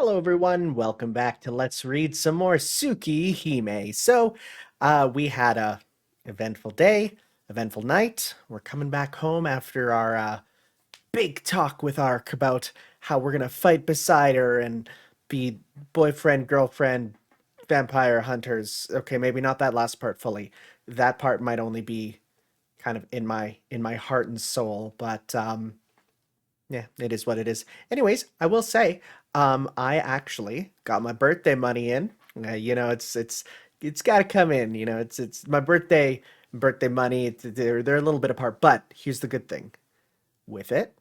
Hello everyone, welcome back to Let's Read some more Tsukihime. We had a eventful day, eventful night. We're coming back home after our big talk with Ark about how we're gonna fight beside her and be boyfriend, girlfriend, vampire hunters. Okay, maybe not that last part fully. That part might only be kind of in my heart and soul, but yeah, it is what it is. Anyways, I will say, I actually got my birthday money in. It's got to come in. It's my birthday money. They're a little bit apart, but here's the good thing. With it,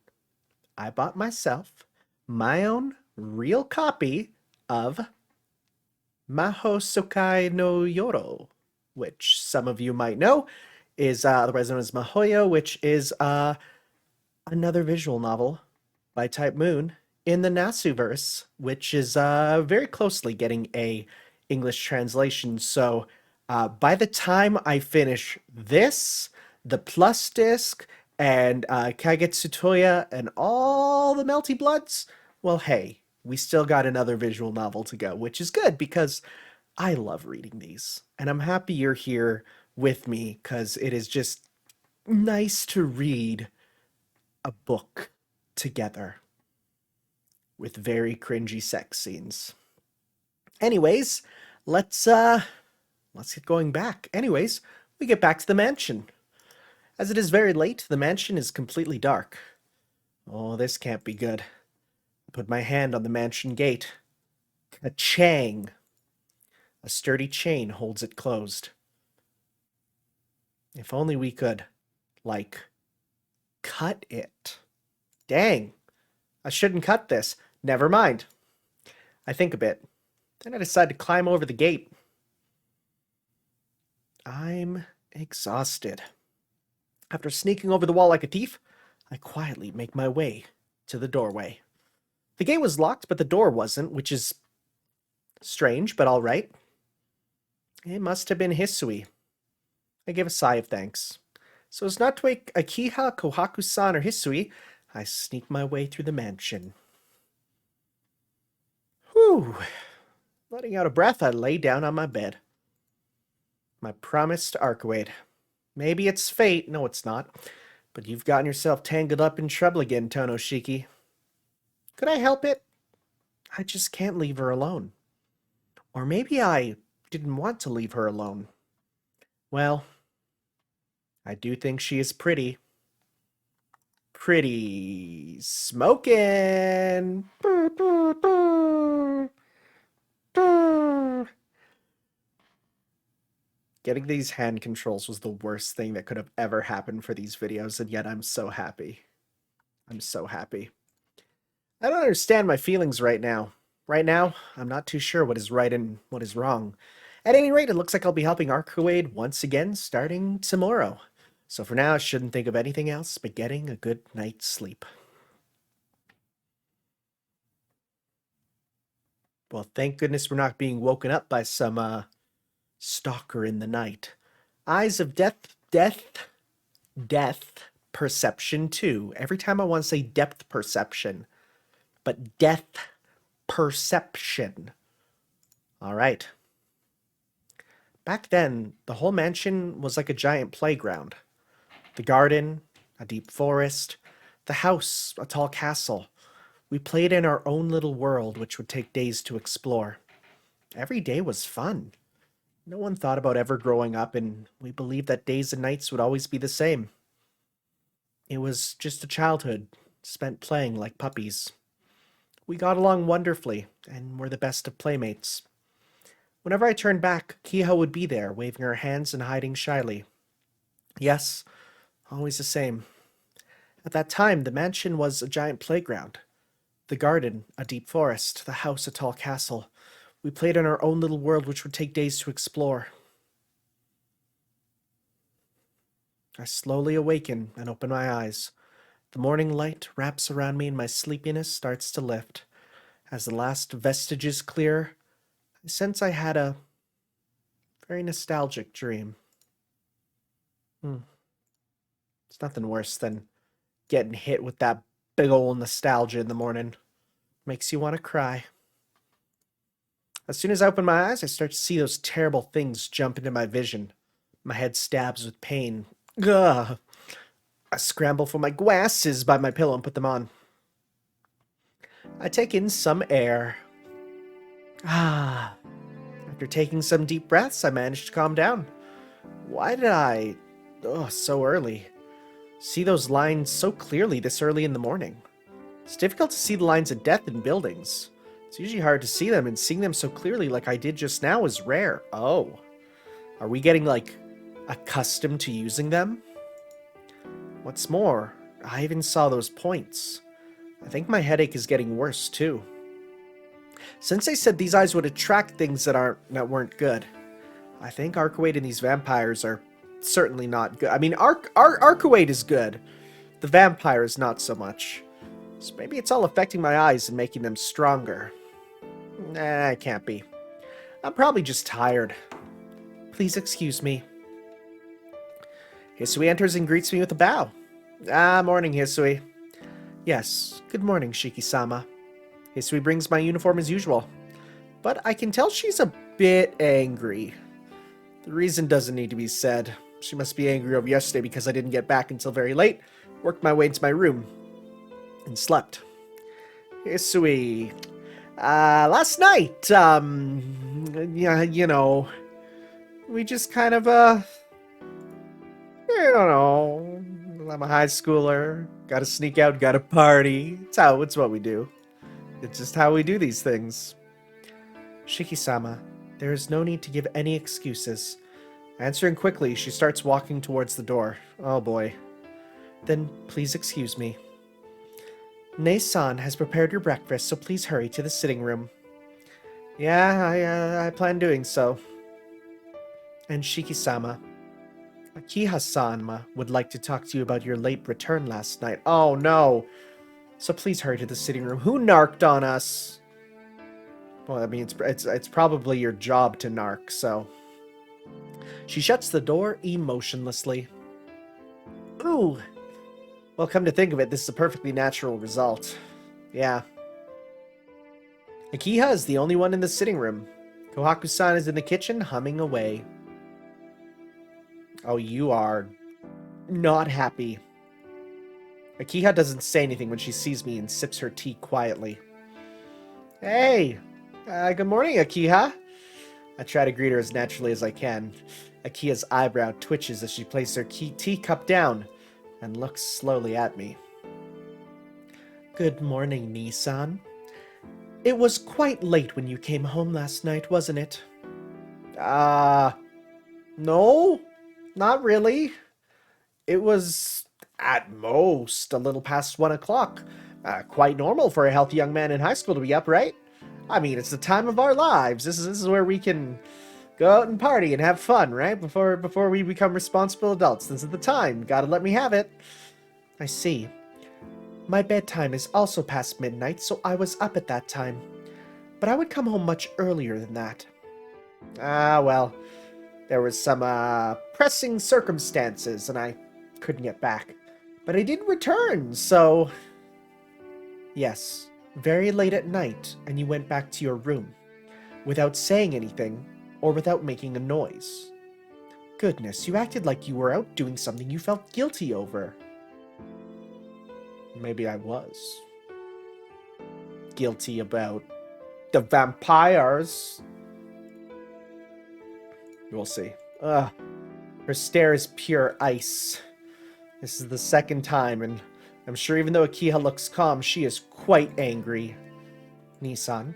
I bought myself my own real copy of Maho Sokai no Yoro, which some of you might know is otherwise known as Mahoyo, which is another visual novel by Type Moon in the Nasuverse, which is very closely getting a English translation. So by the time I finish this, the Plus disc, and Kaigetsu Toya, and all the Melty Bloods, well, hey, we still got another visual novel to go, which is good because I love reading these. And I'm happy you're here with me because it is just nice to read a book together with very cringy sex scenes. Anyways, let's uh let's get going back. Anyways, we get back to the mansion. As it is very late, the mansion is completely dark. Oh, this can't be good. I put my hand on the mansion gate. Ka-chang! A sturdy chain holds it closed. If only we could, like, cut it. Dang, I shouldn't cut this. Never mind. I think a bit. Then I decide to climb over the gate. I'm exhausted. After sneaking over the wall like a thief, I quietly make my way to the doorway. The gate was locked, but the door wasn't, which is strange, but all right. It must have been Hisui. I give a sigh of thanks. So as not to wake Akiha, Kohaku-san, or Hisui, I sneak my way through the mansion. Whew. Letting out a breath, I lay down on my bed. My promised Archwade. Maybe it's fate. No, it's not. But you've gotten yourself tangled up in trouble again, Tonoshiki. Could I help it? I just can't leave her alone. Or maybe I didn't want to leave her alone. Well, I do think she is pretty. Pretty smokin'. Getting these hand controls was the worst thing that could have ever happened for these videos, and yet I'm so happy. I'm so happy. I don't understand my feelings right now. Right now, I'm not too sure what is right and what is wrong. At any rate, it looks like I'll be helping Archwade once again starting tomorrow. So for now, I shouldn't think of anything else but getting a good night's sleep. Well, thank goodness we're not being woken up by some stalker in the night. Eyes of death perception too. Every time I want to say depth perception, but death perception. All right. Back then, the whole mansion was like a giant playground. The garden, a deep forest, the house, a tall castle. We played in our own little world, which would take days to explore. Every day was fun. No one thought about ever growing up, and we believed that days and nights would always be the same. It was just a childhood spent playing like puppies. We got along wonderfully, and were the best of playmates. Whenever I turned back, Kiha would be there, waving her hands and hiding shyly. Yes, always the same. At that time, the mansion was a giant playground. The garden, a deep forest, the house, a tall castle. We played in our own little world which would take days to explore. I slowly awaken and open my eyes. The morning light wraps around me and my sleepiness starts to lift. As the last vestiges clear, I sense I had a very nostalgic dream. It's nothing worse than getting hit with that big ol' nostalgia in the morning. Makes you want to cry. As soon as I open my eyes, I start to see those terrible things jump into my vision. My head stabs with pain. Ugh. I scramble for my glasses by my pillow and put them on. I take in some air. Ah. After taking some deep breaths, I manage to calm down. Why did I, so early, see those lines so clearly this early in the morning? It's difficult to see the lines of death in buildings. It's usually hard to see them, and seeing them so clearly like I did just now is rare. Oh. Are we getting, like, accustomed to using them? What's more, I even saw those points. I think my headache is getting worse, too. Since they said these eyes would attract things that weren't good, I think Arcuate and these vampires are certainly not good. I mean, Arcuate is good. The vampire is not so much. So maybe it's all affecting my eyes and making them stronger. Nah, it can't be. I'm probably just tired. Please excuse me. Hisui enters and greets me with a bow. Morning, Hisui. Yes, good morning, Shiki-sama. Hisui brings my uniform as usual. But I can tell she's a bit angry. The reason doesn't need to be said. She must be angry over yesterday because I didn't get back until very late, worked my way into my room, and slept. Hisui, last night, yeah, you know, we just kind of, you know, I'm a high schooler, gotta sneak out, gotta party. It's what we do. It's just how we do these things. Shiki-sama, there is no need to give any excuses. Answering quickly, she starts walking towards the door. Oh boy. Then please excuse me. Ne-san has prepared your breakfast, so please hurry to the sitting room. Yeah, I plan doing so. And Shiki-sama, Akiha-san would like to talk to you about your late return last night. Oh no! So please hurry to the sitting room. Who narked on us? Well, I mean, it's probably your job to narc, so... She shuts the door emotionlessly. Ooh! Well, come to think of it, this is a perfectly natural result. Yeah. Akiha is the only one in the sitting room. Kohaku-san is in the kitchen, humming away. Oh, you are not happy. Akiha doesn't say anything when she sees me and sips her tea quietly. Hey! Good morning, Akiha. I try to greet her as naturally as I can. Akiha's eyebrow twitches as she places her teacup down and looks slowly at me. Good morning, Nissan. It was quite late when you came home last night, wasn't it? No, not really. It was, at most, a little past 1 o'clock. Quite normal for a healthy young man in high school to be up, right? I mean, it's the time of our lives. This is where we can go out and party and have fun, right? Before we become responsible adults. This is the time. Gotta let me have it. I see. My bedtime is also past midnight, so I was up at that time. But I would come home much earlier than that. Well, there was some, pressing circumstances, and I couldn't get back. But I did return, so... Yes, very late at night, and you went back to your room. Without saying anything, or without making a noise. Goodness, you acted like you were out doing something you felt guilty over. Maybe I was. Guilty about the vampires. We'll see. Ugh. Her stare is pure ice. This is the second time, and I'm sure even though Akiha looks calm, she is quite angry. Nissan.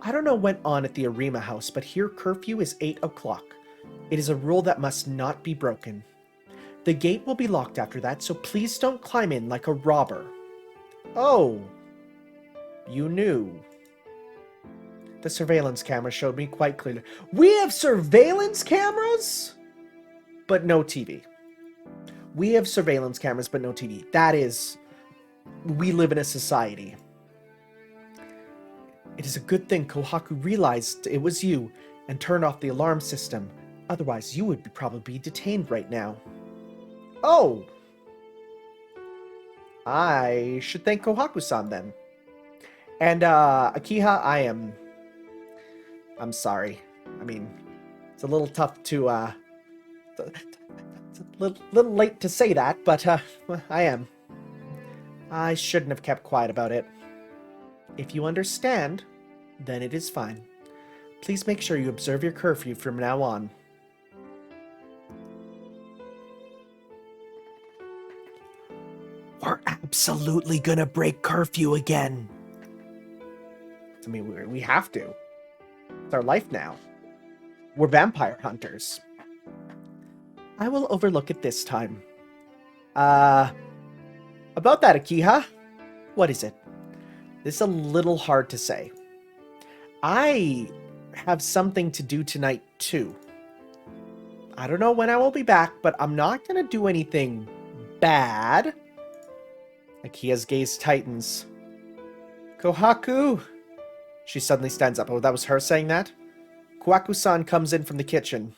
I don't know what went on at the Arima house, but here curfew is 8 o'clock. It is a rule that must not be broken. The gate will be locked after that, so please don't climb in like a robber. Oh. You knew. The surveillance camera showed me quite clearly. We have surveillance cameras? But no TV. We have surveillance cameras, but no TV. That is... We live in a society. It is a good thing Kohaku realized it was you and turned off the alarm system. Otherwise, you would probably be detained right now. Oh! I should thank Kohaku-san then. And, Akiha, I am I'm sorry. I mean, it's a little tough to, it's a little late to say that, but, I am. I shouldn't have kept quiet about it. If you understand, then it is fine. Please make sure you observe your curfew from now on. We're absolutely gonna break curfew again. I mean, we have to. It's our life now. We're vampire hunters. I will overlook it this time. About that, Akiha. What is it? This is a little hard to say. I have something to do tonight, too. I don't know when I will be back, but I'm not gonna do anything bad. Akiha's gaze tightens. Kohaku! She suddenly stands up. Oh, that was her saying that? Kohaku-san comes in from the kitchen.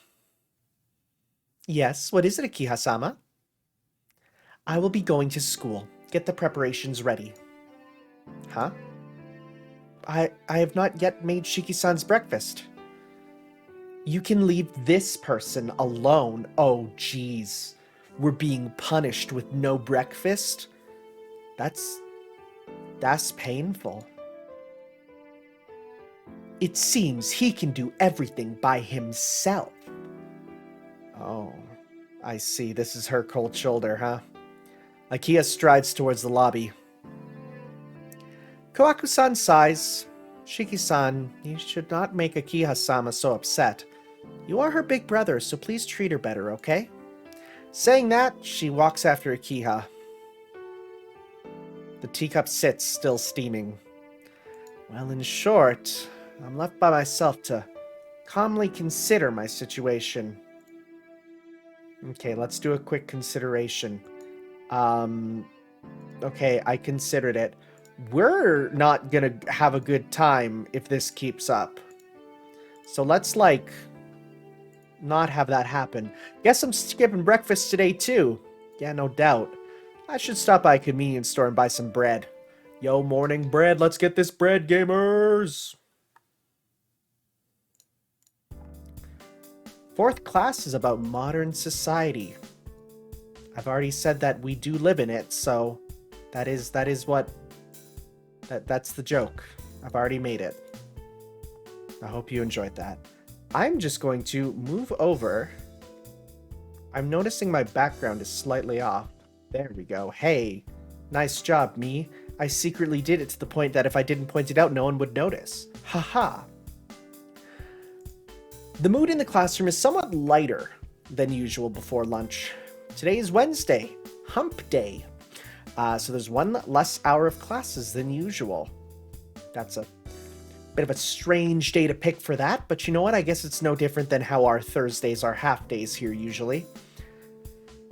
Yes, what is it, Akiha-sama? I will be going to school. Get the preparations ready. Huh? I have not yet made Shiki-san's breakfast. You can leave this person alone. Oh, jeez. We're being punished with no breakfast? That's painful. It seems he can do everything by himself. Oh, I see. This is her cold shoulder, huh? Akiha strides towards the lobby. Kohaku-san sighs. Shiki-san, you should not make Akiha-sama so upset. You are her big brother, so please treat her better, okay? Saying that, she walks after Akiha. The teacup sits, still steaming. Well, in short, I'm left by myself to calmly consider my situation. Okay, let's do a quick consideration. Okay, I considered it. We're not gonna have a good time if this keeps up. So let's, like, not have that happen. Guess I'm skipping breakfast today, too. Yeah, no doubt. I should stop by a convenience store and buy some bread. Yo, morning bread. Let's get this bread, gamers. Fourth class is about modern society. I've already said that we do live in it, so that's the joke. I've already made it. I hope you enjoyed that. I'm just going to move over. I'm noticing my background is slightly off. There we go. Hey, nice job, me. I secretly did it to the point that if I didn't point it out, no one would notice. Haha. The mood in the classroom is somewhat lighter than usual before lunch. Today is Wednesday, hump day. So there's one less hour of classes than usual. That's a bit of a strange day to pick for that, but you know what? I guess it's no different than how our Thursdays are half days here usually.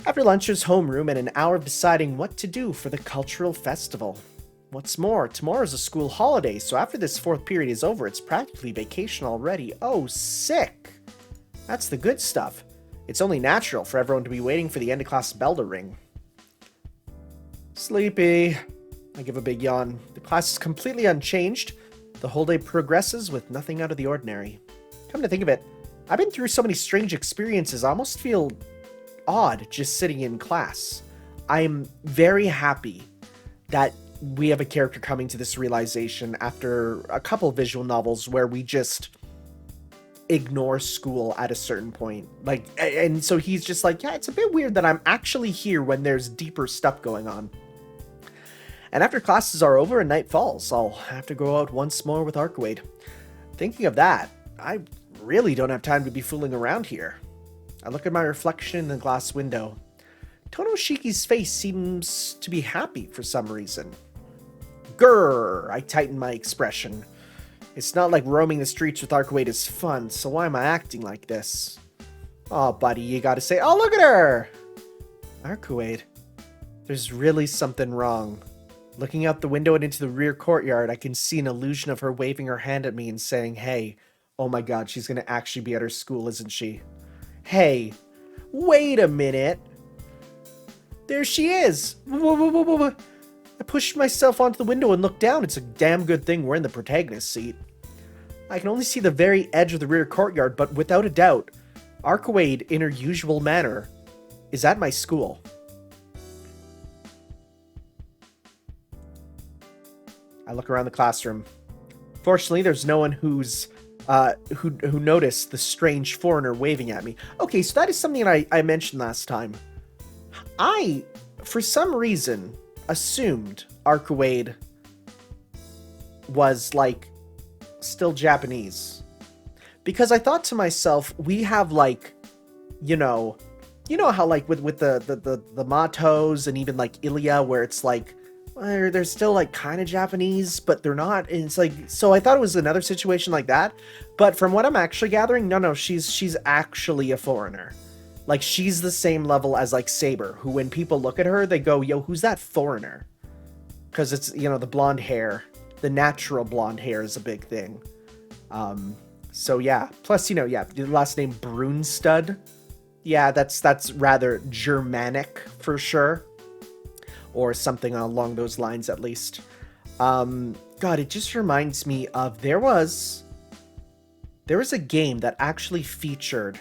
After lunch is homeroom and an hour of deciding what to do for the cultural festival. What's more, tomorrow's a school holiday, so after this fourth period is over, it's practically vacation already. Oh, sick! That's the good stuff. It's only natural for everyone to be waiting for the end of class bell to ring. Sleepy. I give a big yawn. The class is completely unchanged. The whole day progresses with nothing out of the ordinary. Come to think of it, I've been through so many strange experiences, I almost feel odd just sitting in class. I'm very happy that we have a character coming to this realization after a couple visual novels where we just ignore school at a certain point. Like, and so he's just like, yeah, it's a bit weird that I'm actually here when there's deeper stuff going on. And after classes are over and night falls, I'll have to go out once more with Arcwade. Thinking of that, I really don't have time to be fooling around here. I look at my reflection in the glass window. Tonoshiki's face seems to be happy for some reason. Grrr! I tighten my expression. It's not like roaming the streets with Arcwade is fun, so why am I acting like this? Oh, buddy, you gotta say, oh, look at her! Arcwade, there's really something wrong. Looking out the window and into the rear courtyard, I can see an illusion of her waving her hand at me and saying, hey, oh my god, she's gonna actually be at her school, isn't she? Hey, wait a minute. There she is. I pushed myself onto the window and looked down. It's a damn good thing we're in the protagonist seat. I can only see the very edge of the rear courtyard, but without a doubt, Arkawade, in her usual manner, is at my school. I look around the classroom. Fortunately, there's no one who noticed the strange foreigner waving at me. Okay, so that is something I mentioned last time. I, for some reason, assumed Arkawade was, like, still Japanese. Because I thought to myself, we have, like, you know how, like, with the Matos and even, like, Ilya, where it's, like, well, they're still, like, kind of Japanese, but they're not, and it's, like, so I thought it was another situation like that, but from what I'm actually gathering, no, she's actually a foreigner. Like, she's the same level as, like, Saber, who, when people look at her, they go, yo, who's that foreigner? Because it's, the blonde hair. The natural blonde hair is a big thing. So, yeah. Plus, the last name Brunstud. Yeah, that's rather Germanic, for sure. Or something along those lines, at least. God, it just reminds me of... There was a game that actually featured...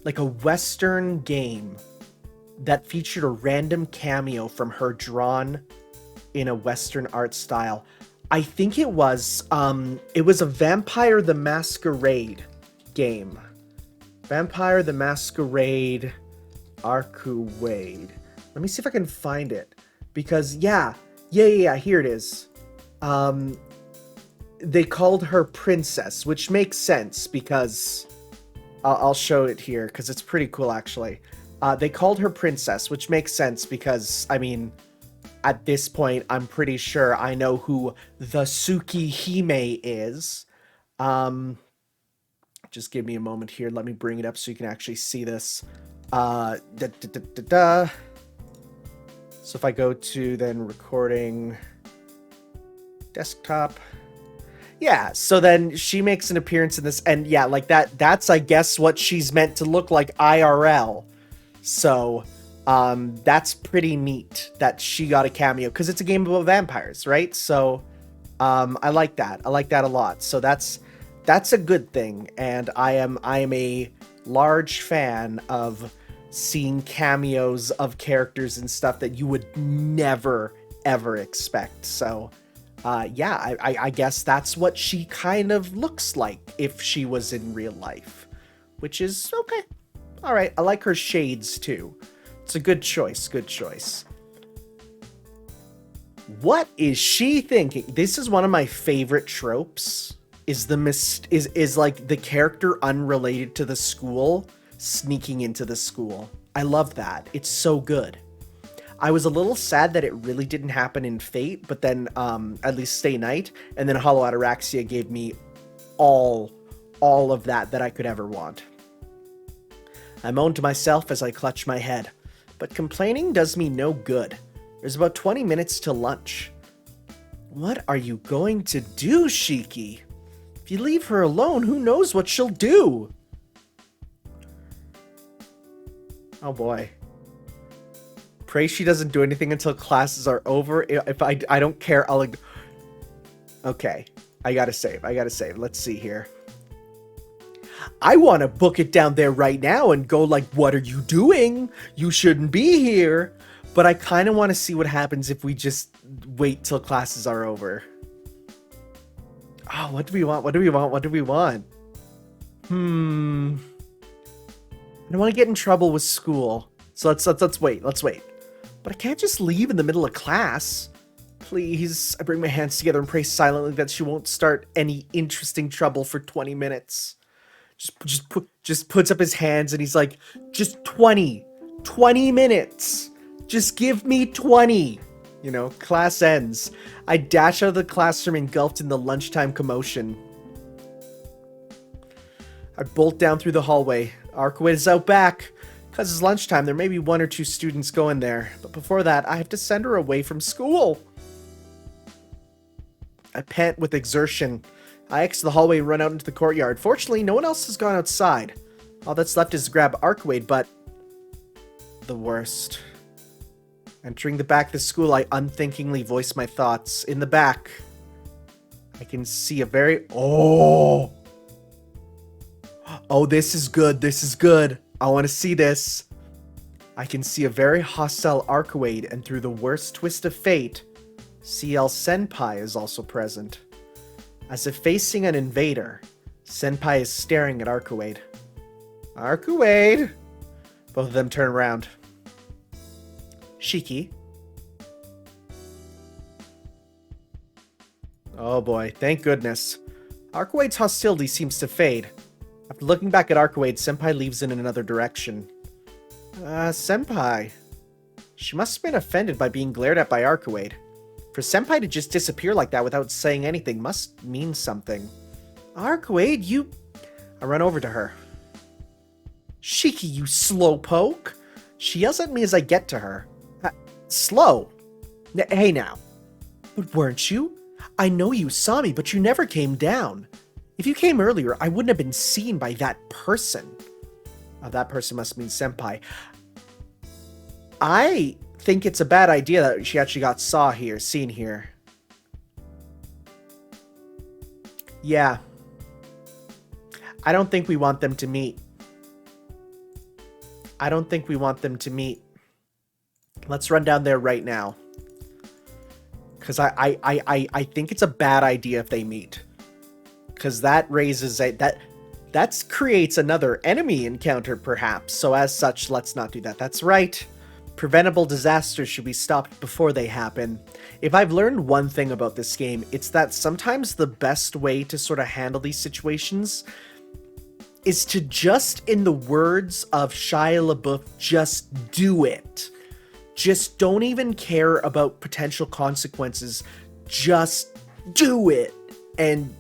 like a Western game that featured a random cameo from her drawn in a Western art style. I think it was a Vampire the Masquerade game. Vampire the Masquerade Arkawade. Let me see if I can find it. Because, yeah, here it is. They called her Princess, which makes sense because... I'll show it here because it's pretty cool, actually. They called her Princess, which makes sense because, I mean, at this point, I'm pretty sure I know who the Tsukihime is. Just give me a moment here. Let me bring it up so you can actually see this. So if I go to then recording desktop... Yeah, so then she makes an appearance in this, and yeah, like that's, I guess, what she's meant to look like IRL. So, that's pretty neat that she got a cameo, because it's a game about vampires, right? So, I like that. I like that a lot. So that's a good thing, and I am a large fan of seeing cameos of characters and stuff that you would never, ever expect. So... yeah, I guess that's what she kind of looks like if she was in real life. Which is okay. Alright, I like her shades too. It's a good choice, good choice. What is she thinking? This is one of my favorite tropes. Is like the character unrelated to the school sneaking into the school. I love that. It's so good. I was a little sad that it really didn't happen in Fate, but then at least Stay Night, and then Hollow Ataraxia gave me all of that I could ever want. I moaned to myself as I clutched my head, but complaining does me no good. There's about 20 minutes to lunch. What are you going to do, Shiki? If you leave her alone, who knows what she'll do? Oh boy. Pray she doesn't do anything until classes are over. If I don't care, I'll... Okay. I gotta save. Let's see here. I want to book it down there right now and go like, what are you doing? You shouldn't be here. But I kind of want to see what happens if we just wait till classes are over. Oh, what do we want? I don't want to get in trouble with school. So let's wait. But I can't just leave in the middle of class. Please, I bring my hands together and pray silently that she won't start any interesting trouble for 20 minutes. Just puts up his hands and he's like, just 20 minutes. Just give me 20. Class ends. I dash out of the classroom engulfed in the lunchtime commotion. I bolt down through the hallway. Arkawade is out back. Because it's lunchtime, there may be 1 or 2 students going there. But before that, I have to send her away from school. I pant with exertion. I exit the hallway and run out into the courtyard. Fortunately, no one else has gone outside. All that's left is to grab Arkawade, but... the worst. Entering the back of the school, I unthinkingly voice my thoughts. In the back, I can see a very... Oh! Oh, this is good. This is good. I want to see this. I can see a very hostile Arcuade, and through the worst twist of fate, CL Senpai is also present. As if facing an invader, Senpai is staring at Arcuade. Arcuade! Both of them turn around. Shiki. Oh boy, thank goodness. Arcuade's hostility seems to fade. After looking back at Arcuade, Senpai leaves in another direction. Senpai. She must have been offended by being glared at by Arcuade. For Senpai to just disappear like that without saying anything must mean something. Arcuade, you... I run over to her. Shiki, you slowpoke! She yells at me as I get to her. Slow? Hey now. But weren't you? I know you saw me, but you never came down. If you came earlier, I wouldn't have been seen by that person. That person must mean Senpai. I think it's a bad idea that she actually got seen here. Yeah. I don't think we want them to meet. I don't think we want them to meet. Let's run down there right now. Because I think it's a bad idea if they meet. Because that raises a... That creates another enemy encounter, perhaps. So as such, let's not do that. That's right. Preventable disasters should be stopped before they happen. If I've learned one thing about this game, it's that sometimes the best way to sort of handle these situations is to just, in the words of Shia LaBeouf, just do it. Just don't even care about potential consequences. Just do it. And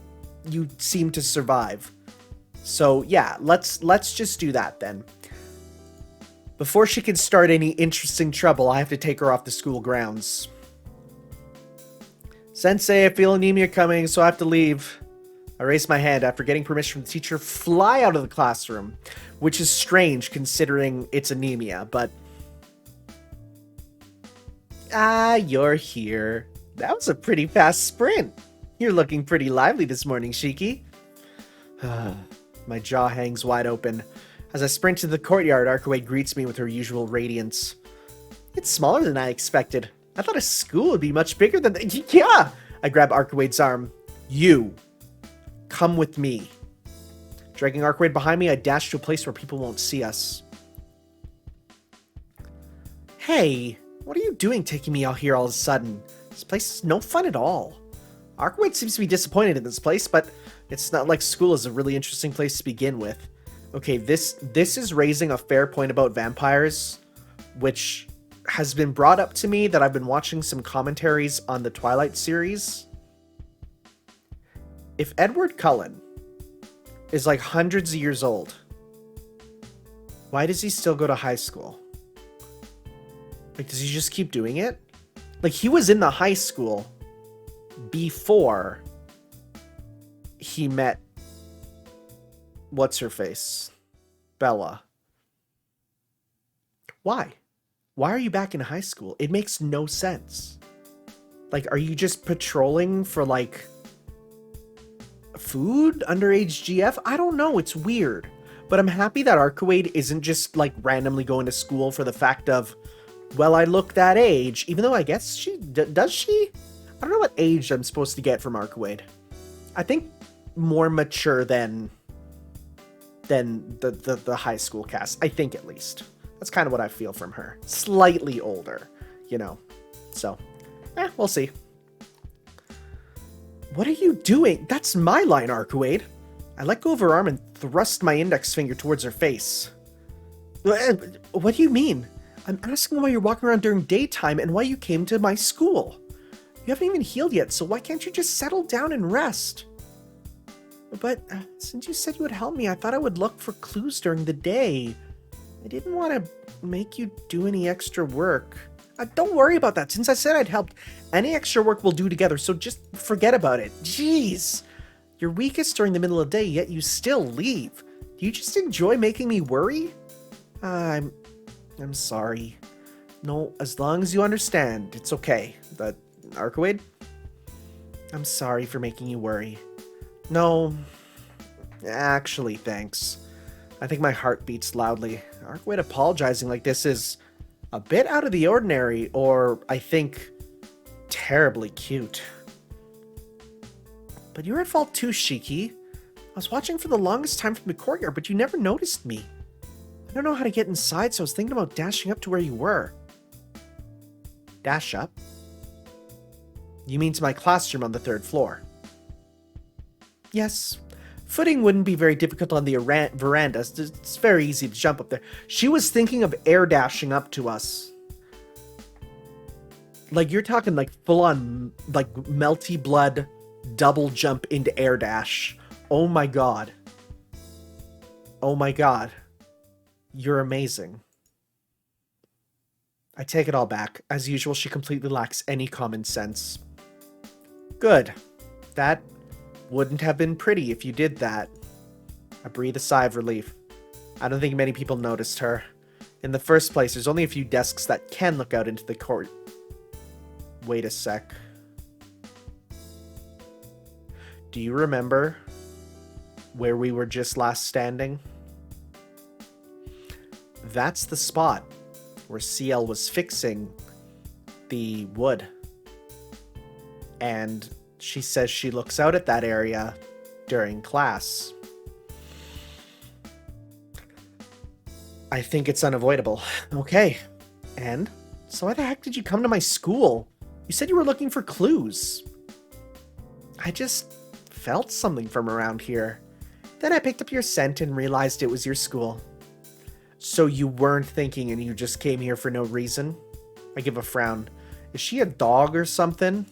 you seem to survive. So yeah, let's just do that then. Before she can start any interesting trouble, I have to take her off the school grounds. Sensei, I feel anemia coming, so I have to leave. I raise my hand after getting permission from the teacher, fly out of the classroom, which is strange considering it's anemia, but... you're here. That was a pretty fast sprint. You're looking pretty lively this morning, Shiki. My jaw hangs wide open. As I sprint to the courtyard, Arcuade greets me with her usual radiance. It's smaller than I expected. I thought a school would be much bigger than... Yeah! I grab Arcuade's arm. You. Come with me. Dragging Arcuade behind me, I dash to a place where people won't see us. Hey, what are you doing taking me out here all of a sudden? This place is no fun at all. Arcuade seems to be disappointed in this place, but it's not like school is a really interesting place to begin with. Okay, this is raising a fair point about vampires, which has been brought up to me that I've been watching some commentaries on the Twilight series. If Edward Cullen is like hundreds of years old, why does he still go to high school? Like, does he just keep doing it? Like, he was in the high school before he met what's-her-face? Bella. Why? Why are you back in high school? It makes no sense. Like, are you just patrolling for, like, food? Underage GF? I don't know. It's weird. But I'm happy that Arcuade isn't just, like, randomly going to school for the fact of, well, I look that age. Even though I guess she... does she? I don't know what age I'm supposed to get from Arcuade. I think more mature than the high school cast. I think, at least. That's kind of what I feel from her. Slightly older, you know. So, we'll see. What are you doing? That's my line, Arcuade. I let go of her arm and thrust my index finger towards her face. What do you mean? I'm asking why you're walking around during daytime and why you came to my school. You haven't even healed yet, so why can't you just settle down and rest? But since you said you would help me, I thought I would look for clues during the day. I didn't want to make you do any extra work. Don't worry about that. Since I said I'd helped, any extra work we'll do together, so just forget about it. Jeez. You're weakest during the middle of the day, yet you still leave. Do you just enjoy making me worry? I'm sorry. No, as long as you understand, it's okay. But, Arcuade? I'm sorry for making you worry. No, actually, thanks. I think my heart beats loudly. Arkwright apologizing like this is a bit out of the ordinary, or I think terribly cute. But you're at fault too, Shiki. I was watching for the longest time from the courtyard, but you never noticed me. I don't know how to get inside, so I was thinking about dashing up to where you were. Dash up? You mean to my classroom on the 3rd floor? Yes. Footing wouldn't be very difficult on the veranda. It's very easy to jump up there. She was thinking of air dashing up to us. Like, you're talking like full-on, like, melty blood double jump into air dash. Oh my god. Oh my god. You're amazing. I take it all back. As usual, she completely lacks any common sense. Good. That wouldn't have been pretty if you did that. I breathe a sigh of relief. I don't think many people noticed her. In the first place, there's only a few desks that can look out into the court. Wait a sec. Do you remember where we were just last standing? That's the spot where CL was fixing the wood. And she says she looks out at that area during class. I think it's unavoidable. Okay. And? So why the heck did you come to my school? You said you were looking for clues. I just felt something from around here. Then I picked up your scent and realized it was your school. So you weren't thinking and you just came here for no reason? I give a frown. Is she a dog or something?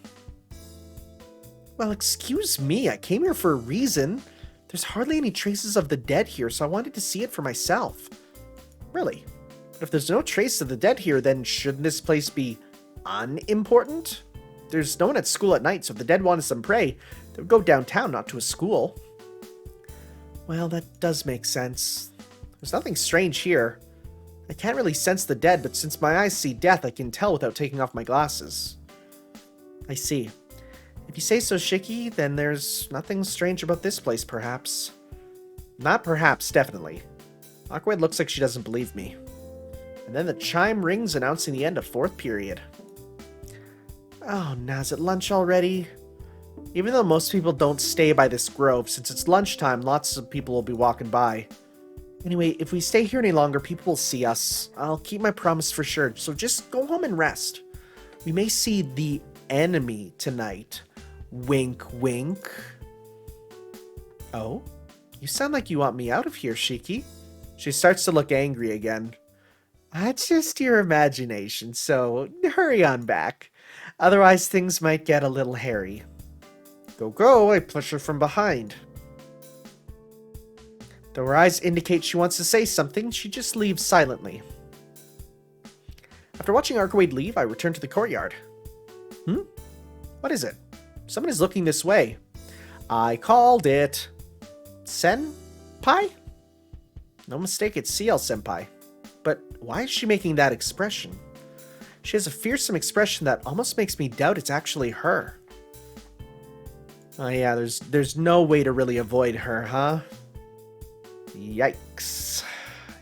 Well, excuse me, I came here for a reason. There's hardly any traces of the dead here, so I wanted to see it for myself. Really? But if there's no trace of the dead here, then shouldn't this place be unimportant? There's no one at school at night, so if the dead wanted some prey, they would go downtown, not to a school. Well, that does make sense. There's nothing strange here. I can't really sense the dead, but since my eyes see death, I can tell without taking off my glasses. I see. If you say so, Shiki, then there's nothing strange about this place, perhaps. Not perhaps, definitely. Awkward looks like she doesn't believe me. And then the chime rings announcing the end of 4th period. Oh, now is it lunch already? Even though most people don't stay by this grove, since it's lunchtime, lots of people will be walking by. Anyway, if we stay here any longer, people will see us. I'll keep my promise for sure, so just go home and rest. We may see the enemy tonight. Wink, wink. Oh? You sound like you want me out of here, Shiki. She starts to look angry again. That's just your imagination, so hurry on back. Otherwise, things might get a little hairy. Go, go, I push her from behind. Though her eyes indicate she wants to say something, she just leaves silently. After watching Arkwade leave, I return to the courtyard. What is it? Someone is looking this way. I called it. Senpai? No mistake, it's CL-senpai. But why is she making that expression? She has a fearsome expression that almost makes me doubt it's actually her. Oh yeah, there's no way to really avoid her, huh? Yikes.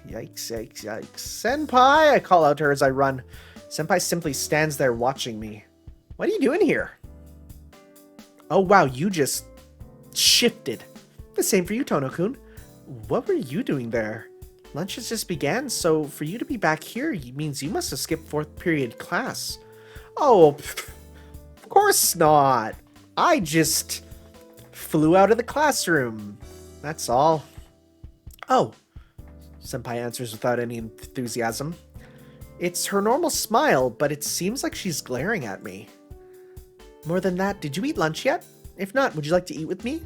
Yikes, yikes, yikes. Senpai! I call out to her as I run. Senpai simply stands there watching me. What are you doing here? Oh wow, you just shifted. The same for you, Tono-kun. What were you doing there? Lunch has just began, so for you to be back here means you must have skipped 4th period class. Oh, of course not. I just flew out of the classroom. That's all. Oh, Senpai answers without any enthusiasm. It's her normal smile, but it seems like she's glaring at me. More than that, did you eat lunch yet? If not, would you like to eat with me?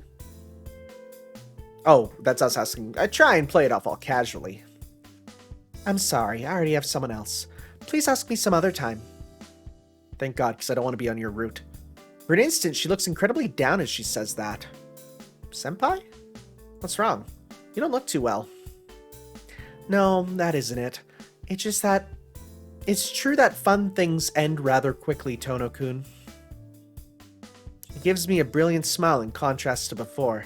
Oh, that's us asking. I try and play it off all casually. I'm sorry, I already have someone else. Please ask me some other time. Thank God, because I don't want to be on your route. For an instant, she looks incredibly down as she says that. Senpai? What's wrong? You don't look too well. No, that isn't it. It's just that... It's true that fun things end rather quickly, Tono-kun. gives me a brilliant smile in contrast to before.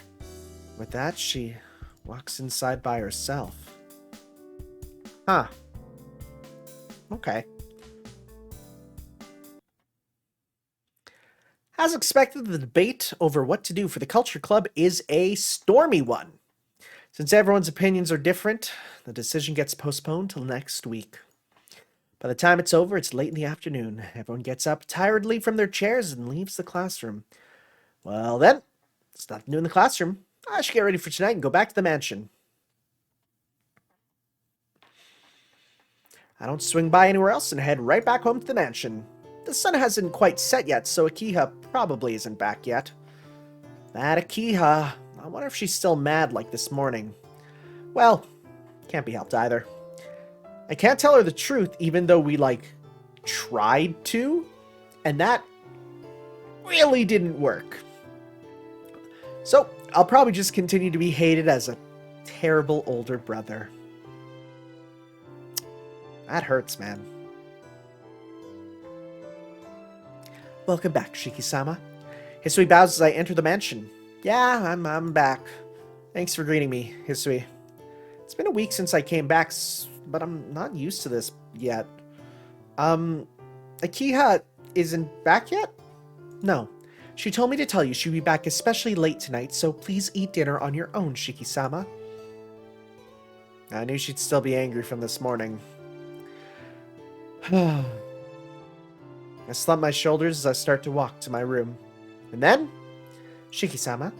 With that, she walks inside by herself. Huh. Okay. As expected, the debate over what to do for the Culture Club is a stormy one. Since everyone's opinions are different, the decision gets postponed till next week. By the time it's over, it's late in the afternoon. Everyone gets up tiredly from their chairs and leaves the classroom. Well then, there's nothing to do in the classroom. I should get ready for tonight and go back to the mansion. I don't swing by anywhere else and head right back home to the mansion. The sun hasn't quite set yet, so Akiha probably isn't back yet. That Akiha, I wonder if she's still mad like this morning. Well, can't be helped either. I can't tell her the truth even though we, tried to, and that really didn't work. So, I'll probably just continue to be hated as a terrible older brother. That hurts, man. Welcome back, Shiki-sama. Hisui bows as I enter the mansion. Yeah, I'm back. Thanks for greeting me, Hisui. It's been a week since I came back, but I'm not used to this yet. Akiha isn't back yet? No. She told me to tell you she'd be back especially late tonight, so please eat dinner on your own, Shiki-sama. I knew she'd still be angry from this morning. I slump my shoulders as I start to walk to my room. And then, Shiki-sama.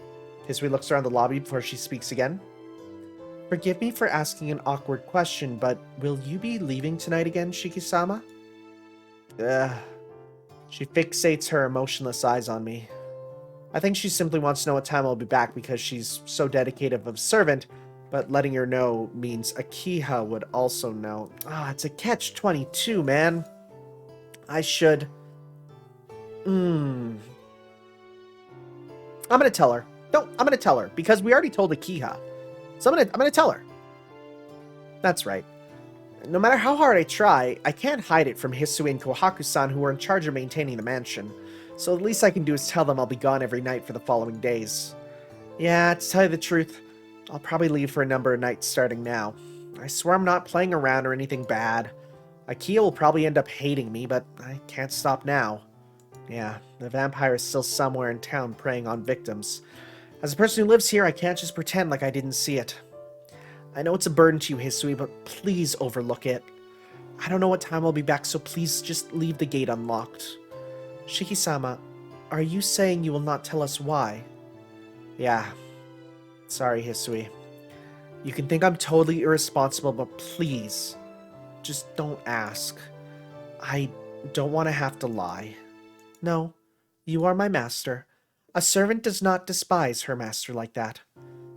Hisui looks around the lobby before she speaks again. Forgive me for asking an awkward question, but will you be leaving tonight again, Shiki-sama? She fixates her emotionless eyes on me. I think she simply wants to know what time I'll be back because she's so dedicated of a servant, but letting her know means Akiha would also know. It's a catch-22, man. I should... I'm gonna tell her. No, I'm gonna tell her, because we already told Akiha. So I'm gonna tell her. That's right. No matter how hard I try, I can't hide it from Hisui and Kohaku-san, who are in charge of maintaining the mansion. So the least I can do is tell them I'll be gone every night for the following days. Yeah, to tell you the truth, I'll probably leave for a number of nights starting now. I swear I'm not playing around or anything bad. Akiha will probably end up hating me, but I can't stop now. Yeah, the vampire is still somewhere in town preying on victims. As a person who lives here, I can't just pretend like I didn't see it. I know it's a burden to you, Hisui, but please overlook it. I don't know what time I'll be back, so please just leave the gate unlocked. Shiki-sama, are you saying you will not tell us why? Yeah. Sorry, Hisui. You can think I'm totally irresponsible, but please, just don't ask. I don't want to have to lie. No, you are my master. A servant does not despise her master like that.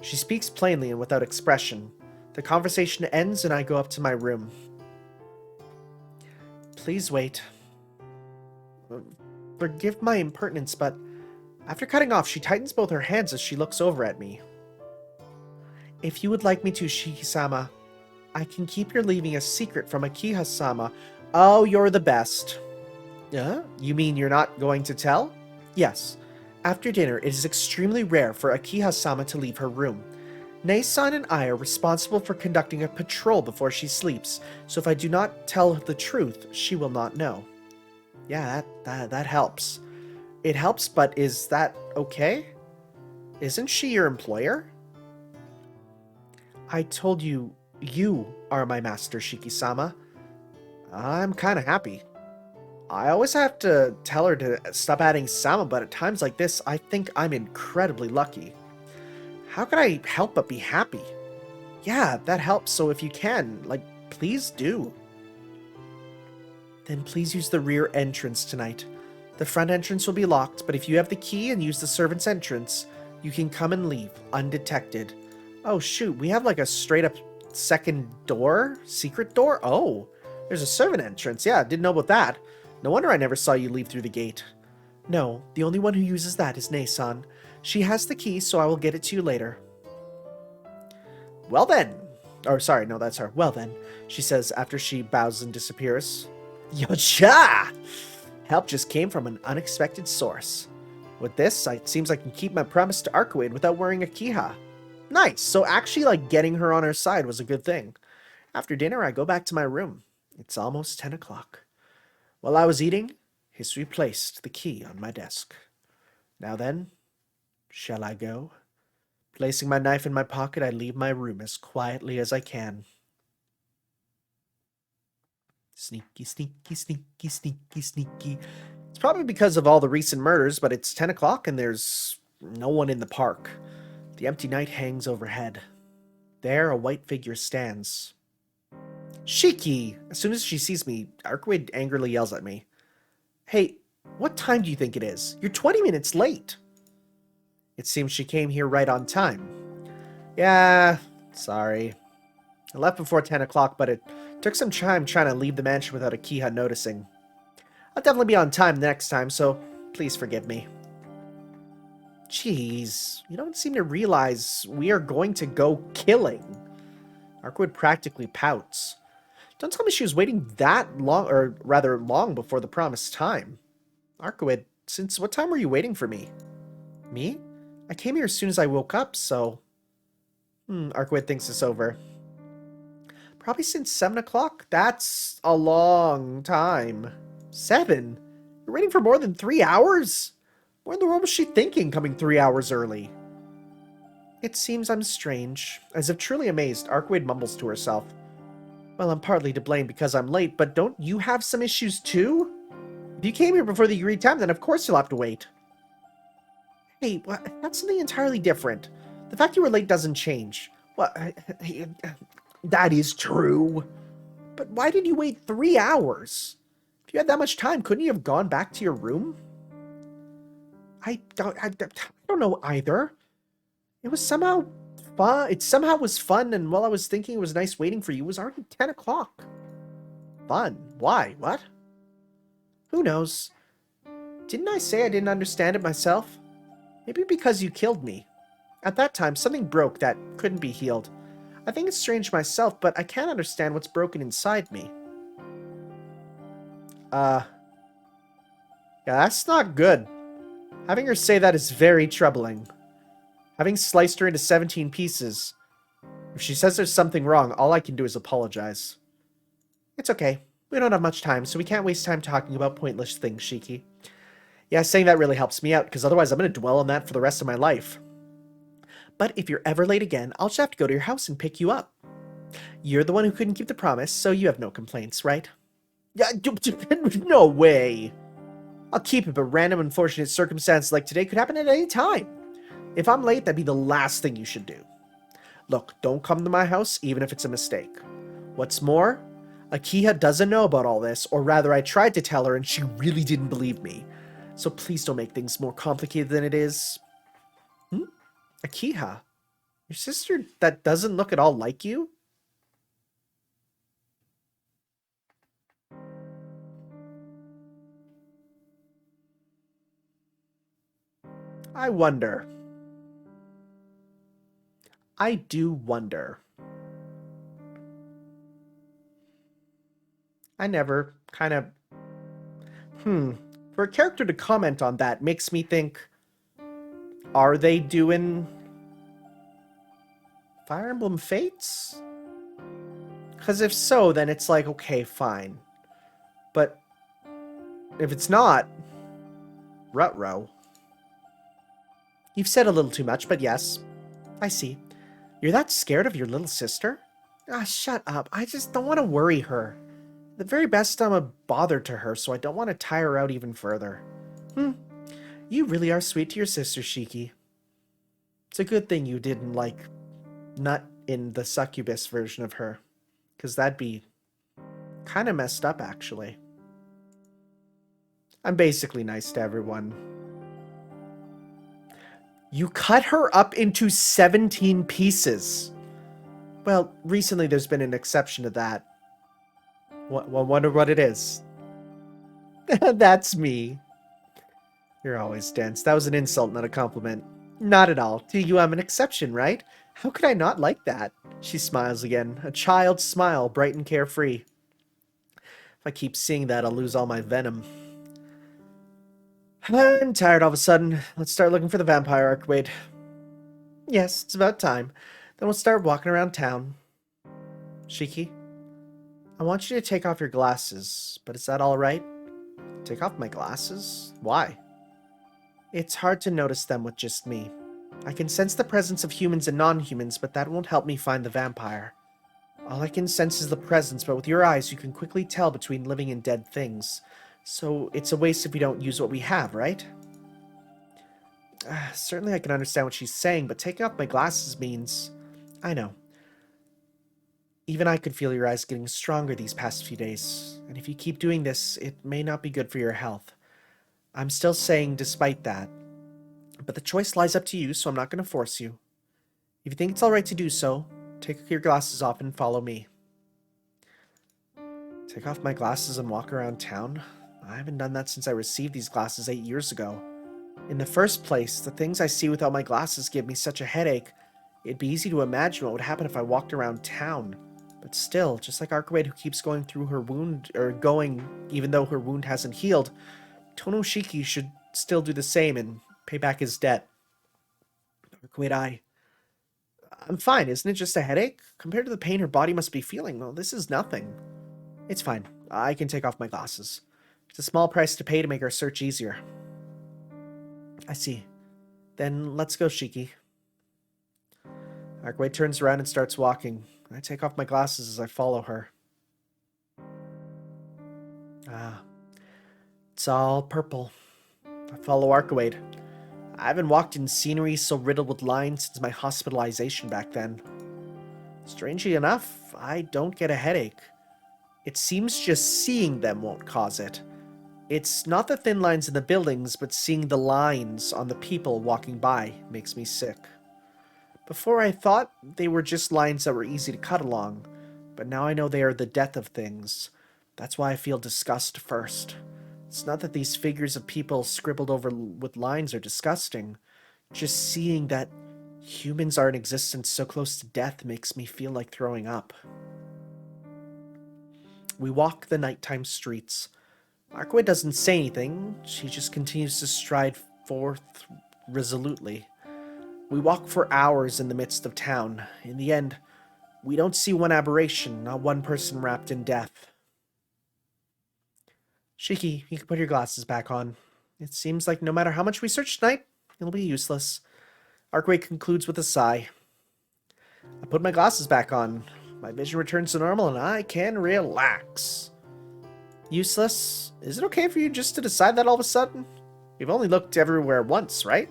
She speaks plainly and without expression. The conversation ends and I go up to my room. Please wait. Forgive my impertinence, but after cutting off, she tightens both her hands as she looks over at me. If you would like me to, Shiki-sama, I can keep your leaving a secret from Akiha-sama. Oh, you're the best. You mean you're not going to tell? Yes. After dinner, it is extremely rare for Akiha-sama to leave her room. Nei-san and I are responsible for conducting a patrol before she sleeps, so if I do not tell the truth, she will not know. Yeah, that helps. It helps, but is that okay? Isn't she your employer? I told you, you are my master, Shiki-sama. I'm kinda happy. I always have to tell her to stop adding sama, but at times like this, I think I'm incredibly lucky. How could I help but be happy? Yeah, that helps, so if you can, please do. Then please use the rear entrance tonight. The front entrance will be locked, but if you have the key and use the servant's entrance, you can come and leave, undetected. Oh shoot, we have a straight up second door? Secret door? Oh, there's a servant entrance. Yeah, didn't know about that. No wonder I never saw you leave through the gate. No, the only one who uses that is Nei-san. She has the key, so I will get it to you later. Well then. Or sorry, no, that's her. Well then, she says after she bows and disappears. Yocha! Help just came from an unexpected source. With this, it seems I can keep my promise to Arcuid without wearing a kiha. Nice. So actually, like, getting her on her side was a good thing. After dinner, I go back to my room. It's almost 10 o'clock. While I was eating, History placed the key on my desk. Now then, shall I go? Placing my knife in my pocket, I leave my room as quietly as I can. Sneaky, sneaky, sneaky, sneaky, sneaky. It's probably because of all the recent murders, but it's 10 o'clock and there's no one in the park. The empty night hangs overhead. There, a white figure stands. Shiki! As soon as she sees me, Arcuid angrily yells at me. Hey, what time do you think it is? You're 20 minutes late. It seems she came here right on time. Yeah, sorry. I left before 10 o'clock, but it took some time trying to leave the mansion without a Kiha noticing. I'll definitely be on time next time, so please forgive me. Jeez, you don't seem to realize we are going to go killing. Arcuid practically pouts. Don't tell me she was waiting that long, or rather long before the promised time. Arcuid, since what time were you waiting for me? Me? I came here as soon as I woke up, so... Arcuid thinks this over. Probably since 7 o'clock? That's a long time. 7? You're waiting for more than 3 hours? What in the world was she thinking coming 3 hours early? It seems I'm strange. As if truly amazed, Arcuid mumbles to herself. Well, I'm partly to blame because I'm late, but don't you have some issues too? If you came here before the agreed time, then of course you'll have to wait. Hey, that's something entirely different. The fact you were late doesn't change. What? That is true. But why did you wait 3 hours? If you had that much time, couldn't you have gone back to your room? I don't know either. It was somehow fun. It somehow was fun, and while I was thinking it was nice waiting for you, it was already 10 o'clock. Fun? Why? What? Who knows? Didn't I say I didn't understand it myself? Maybe because you killed me. At that time, something broke that couldn't be healed. I think it's strange myself, but I can't understand what's broken inside me. Yeah, that's not good. Having her say that is very troubling. Having sliced her into 17 pieces. If she says there's something wrong, all I can do is apologize. It's okay. We don't have much time, so we can't waste time talking about pointless things, Shiki. Yeah, saying that really helps me out, because otherwise I'm going to dwell on that for the rest of my life. But if you're ever late again, I'll just have to go to your house and pick you up. You're the one who couldn't keep the promise, so you have no complaints, right? No way! I'll keep it, but random unfortunate circumstances like today could happen at any time. If I'm late, that'd be the last thing you should do. Look, don't come to my house, even if it's a mistake. What's more, Akiha doesn't know about all this, or rather I tried to tell her and she really didn't believe me. So please don't make things more complicated than it is. Akiha? Your sister that doesn't look at all like you? I wonder. I do wonder. I never kind of... For a character to comment on that makes me think, are they doing Fire Emblem Fates? Because if so, then it's like, okay, fine. But if it's not, ruh-roh. You've said a little too much, but yes. I see. You're that scared of your little sister? Ah, shut up. I just don't want to worry her. At the very best, I'm a bother to her, so I don't want to tire her out even further. You really are sweet to your sister, Shiki. It's a good thing you didn't, like, nut in the succubus version of her. Because that'd be kind of messed up, actually. I'm basically nice to everyone. You cut her up into 17 pieces. Well, recently there's been an exception to that. Well, wonder what it is. That's me. You're always dense. That was an insult, not a compliment. Not at all. To you, I'm an exception, right? How could I not like that? She smiles again. A child's smile, bright and carefree. If I keep seeing that, I'll lose all my venom. I'm tired all of a sudden. Let's start looking for the vampire arcade. Yes, it's about time. Then we'll start walking around town. Shiki, I want you to take off your glasses, but is that alright? Take off my glasses? Why? It's hard to notice them with just me. I can sense the presence of humans and non-humans, but that won't help me find the vampire. All I can sense is the presence, but with your eyes you can quickly tell between living and dead things. So it's a waste if we don't use what we have, right? Certainly I can understand what she's saying, but taking off my glasses means... I know. Even I could feel your eyes getting stronger these past few days, and if you keep doing this, it may not be good for your health. I'm still saying despite that, but the choice lies up to you, so I'm not going to force you. If you think it's alright to do so, take your glasses off and follow me. Take off my glasses and walk around town? I haven't done that since I received these glasses 8 years ago. In the first place, the things I see without my glasses give me such a headache. It'd be easy to imagine what would happen if I walked around town. But still, just like Arcade who keeps going through her wound, even though her wound hasn't healed, Tonoshiki should still do the same and pay back his debt. Arcade, I'm fine, isn't it just a headache? Compared to the pain her body must be feeling, well, this is nothing. It's fine. I can take off my glasses. It's a small price to pay to make our search easier. I see. Then let's go, Shiki. Arcade turns around and starts walking. I take off my glasses as I follow her. It's all purple. I follow Arcade. I haven't walked in scenery so riddled with lines since my hospitalization back then. Strangely enough, I don't get a headache. It seems just seeing them won't cause it. It's not the thin lines in the buildings, but seeing the lines on the people walking by makes me sick. Before I thought they were just lines that were easy to cut along, but now I know they are the death of things. That's why I feel disgust first. It's not that these figures of people scribbled over with lines are disgusting. Just seeing that humans are in existence so close to death makes me feel like throwing up. We walk the nighttime streets. Arcade doesn't say anything. She just continues to stride forth resolutely. We walk for hours in the midst of town. In the end, we don't see one aberration, not one person wrapped in death. Shiki, you can put your glasses back on. It seems like no matter how much we search tonight, it'll be useless. Arcade concludes with a sigh. I put my glasses back on. My vision returns to normal and I can relax. Useless? Is it okay for you just to decide that all of a sudden? You've only looked everywhere once, right?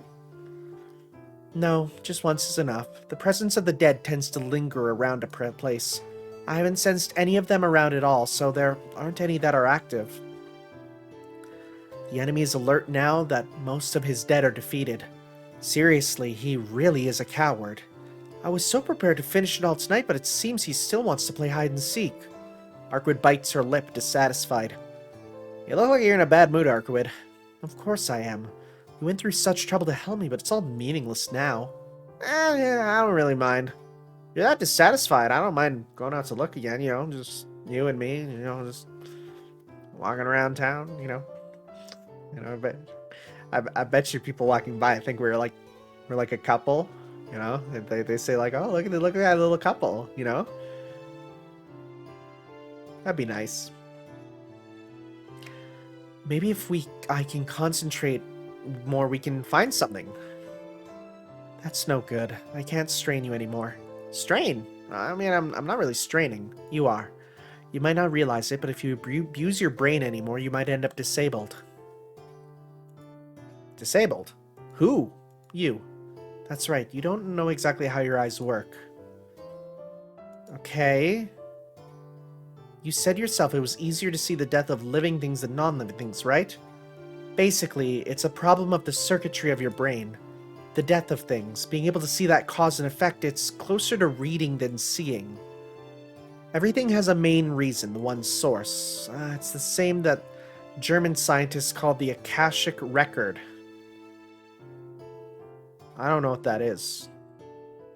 No, just once is enough. The presence of the dead tends to linger around a place. I haven't sensed any of them around at all, so there aren't any that are active. The enemy is alert now that most of his dead are defeated. Seriously, he really is a coward. I was so prepared to finish it all tonight, but it seems he still wants to play hide and seek. Arcade bites her lip, dissatisfied. You look like you're in a bad mood, Arcade. Of course I am. You went through such trouble to help me, but it's all meaningless now. Yeah, I don't really mind. You're that dissatisfied. I don't mind going out to look again, just you and me, just walking around town, I bet you people walking by think we're like a couple, They say like, oh, look at that little couple, That'd be nice. Maybe if I can concentrate more, we can find something. That's no good. I can't strain you anymore. Strain? I mean, I'm not really straining. You are. You might not realize it, but if you abuse your brain anymore, you might end up disabled. Disabled? Who? You. That's right. You don't know exactly how your eyes work. Okay. You said yourself it was easier to see the death of living things than non-living things, right? Basically, it's a problem of the circuitry of your brain. The death of things. Being able to see that cause and effect, it's closer to reading than seeing. Everything has a main reason, one source. It's the same that German scientists call the Akashic Record. I don't know what that is.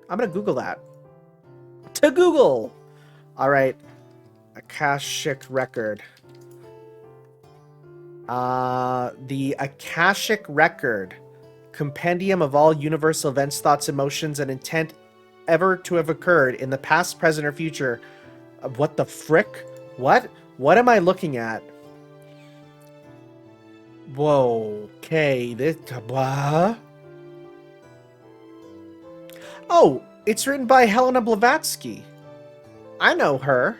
I'm gonna Google that. To Google! Alright. Akashic Record. The Akashic Record. Compendium of all universal events, thoughts, emotions, and intent ever to have occurred in the past, present, or future. What the frick? What? What am I looking at? Whoa. Okay. This. What? Oh, it's written by Helena Blavatsky. I know her.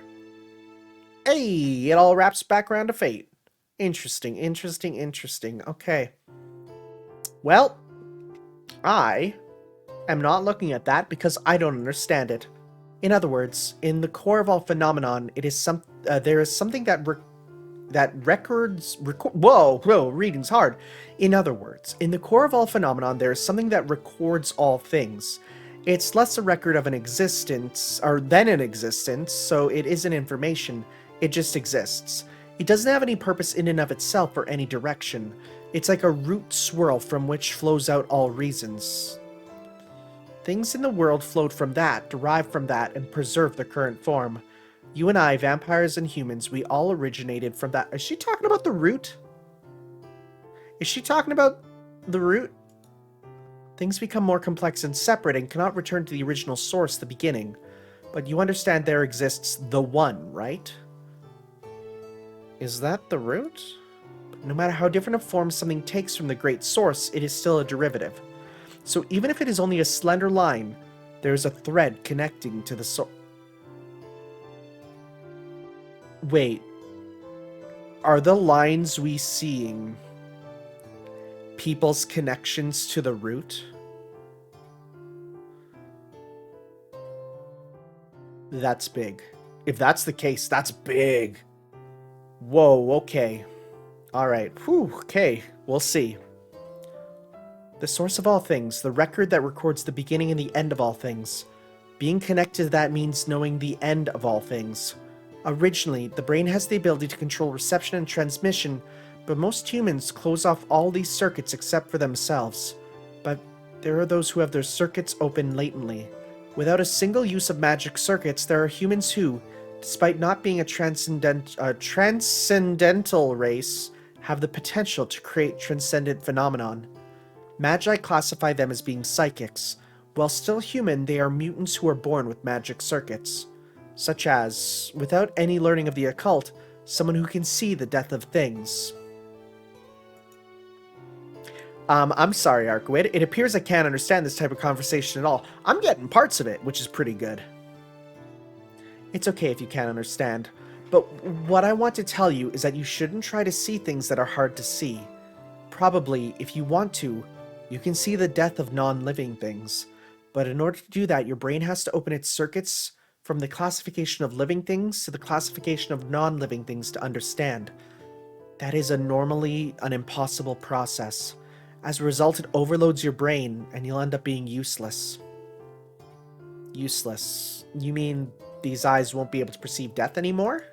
Hey, it all wraps back around to fate. Interesting, interesting, interesting. Okay. Well, I am not looking at that because I don't understand it. In other words, in the core of all phenomenon, it is there is something that whoa, reading's hard. In other words, in the core of all phenomenon, there is something that records all things. It's less a record of an existence, or than an existence, so it isn't information, it just exists. It doesn't have any purpose in and of itself or any direction. It's like a root swirl from which flows out all reasons. Things in the world flowed from that, derived from that, and preserve their current form. You and I, vampires and humans, we all originated from that. Is she talking about the root? Is she talking about the root? Things become more complex and separate and cannot return to the original source, the beginning. But you understand there exists the one, right? Is that the root? No matter how different a form something takes from the great source, it is still a derivative. So even if it is only a slender line, there is a thread connecting to the source. Wait. Are the lines we seeing people's connections to the root? That's big. If that's the case, that's big. Whoa, okay. Alright, whew, okay, we'll see. The source of all things, the record that records the beginning and the end of all things. Being connected to that means knowing the end of all things. Originally, the brain has the ability to control reception and transmission, but most humans close off all these circuits except for themselves. But there are those who have their circuits open latently. Without a single use of magic circuits, there are humans who, despite not being a transcendental race, have the potential to create transcendent phenomenon. Magi classify them as being psychics. While still human, they are mutants who are born with magic circuits. Such as, without any learning of the occult, someone who can see the death of things. I'm sorry, Arkwid. It appears I can't understand this type of conversation at all. I'm getting parts of it, which is pretty good. It's okay if you can't understand. But what I want to tell you is that you shouldn't try to see things that are hard to see. Probably, if you want to, you can see the death of non-living things. But in order to do that, your brain has to open its circuits from the classification of living things to the classification of non-living things to understand. That is normally an impossible process. As a result, it overloads your brain, and you'll end up being useless. Useless. You mean these eyes won't be able to perceive death anymore?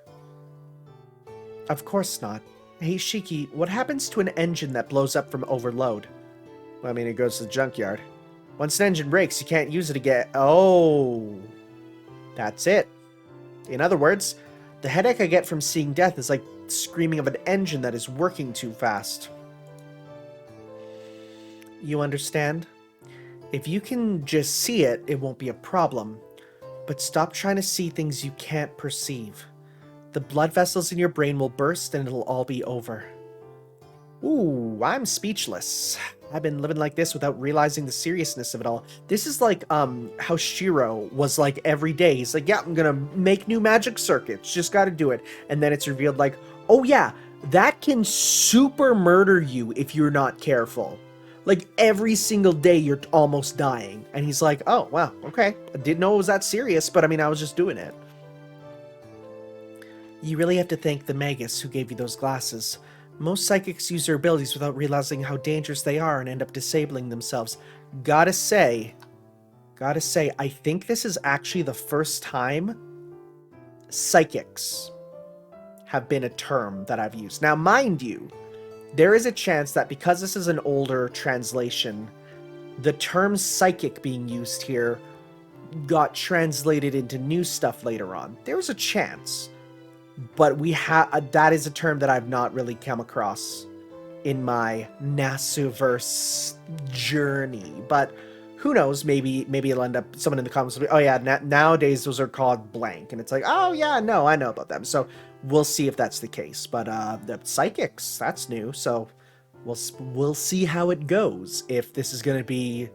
Of course not. Hey Shiki, what happens to an engine that blows up from overload? Well, I mean, it goes to the junkyard. Once an engine breaks, you can't use it again. Oh, that's it. In other words, the headache I get from seeing death is like screaming of an engine that is working too fast. You understand? If you can just see it, it won't be a problem. But stop trying to see things you can't perceive. The blood vessels in your brain will burst and it'll all be over. Ooh, I'm speechless. I've been living like this without realizing the seriousness of it all. This is like how Shiro was like every day. He's like, yeah, I'm gonna make new magic circuits. Just gotta do it. And then it's revealed like, oh yeah, that can super murder you if you're not careful. Like every single day you're almost dying. And he's like, oh, wow, okay. I didn't know it was that serious, but I mean, I was just doing it. You really have to thank the Magus who gave you those glasses. Most psychics use their abilities without realizing how dangerous they are and end up disabling themselves. Gotta say, I think this is actually the first time psychics have been a term that I've used. Now, mind you, there is a chance that because this is an older translation, the term psychic being used here got translated into new stuff later on. There's a chance. but that is a term that I've not really come across in my Nasuverse journey. But who knows? Maybe it'll end up someone in the comments will be, oh yeah, nowadays those are called blank, and it's like, oh yeah, no, I know about them. So we'll see if that's the case. But the psychics, that's new. So we'll see how it goes, if this is going to be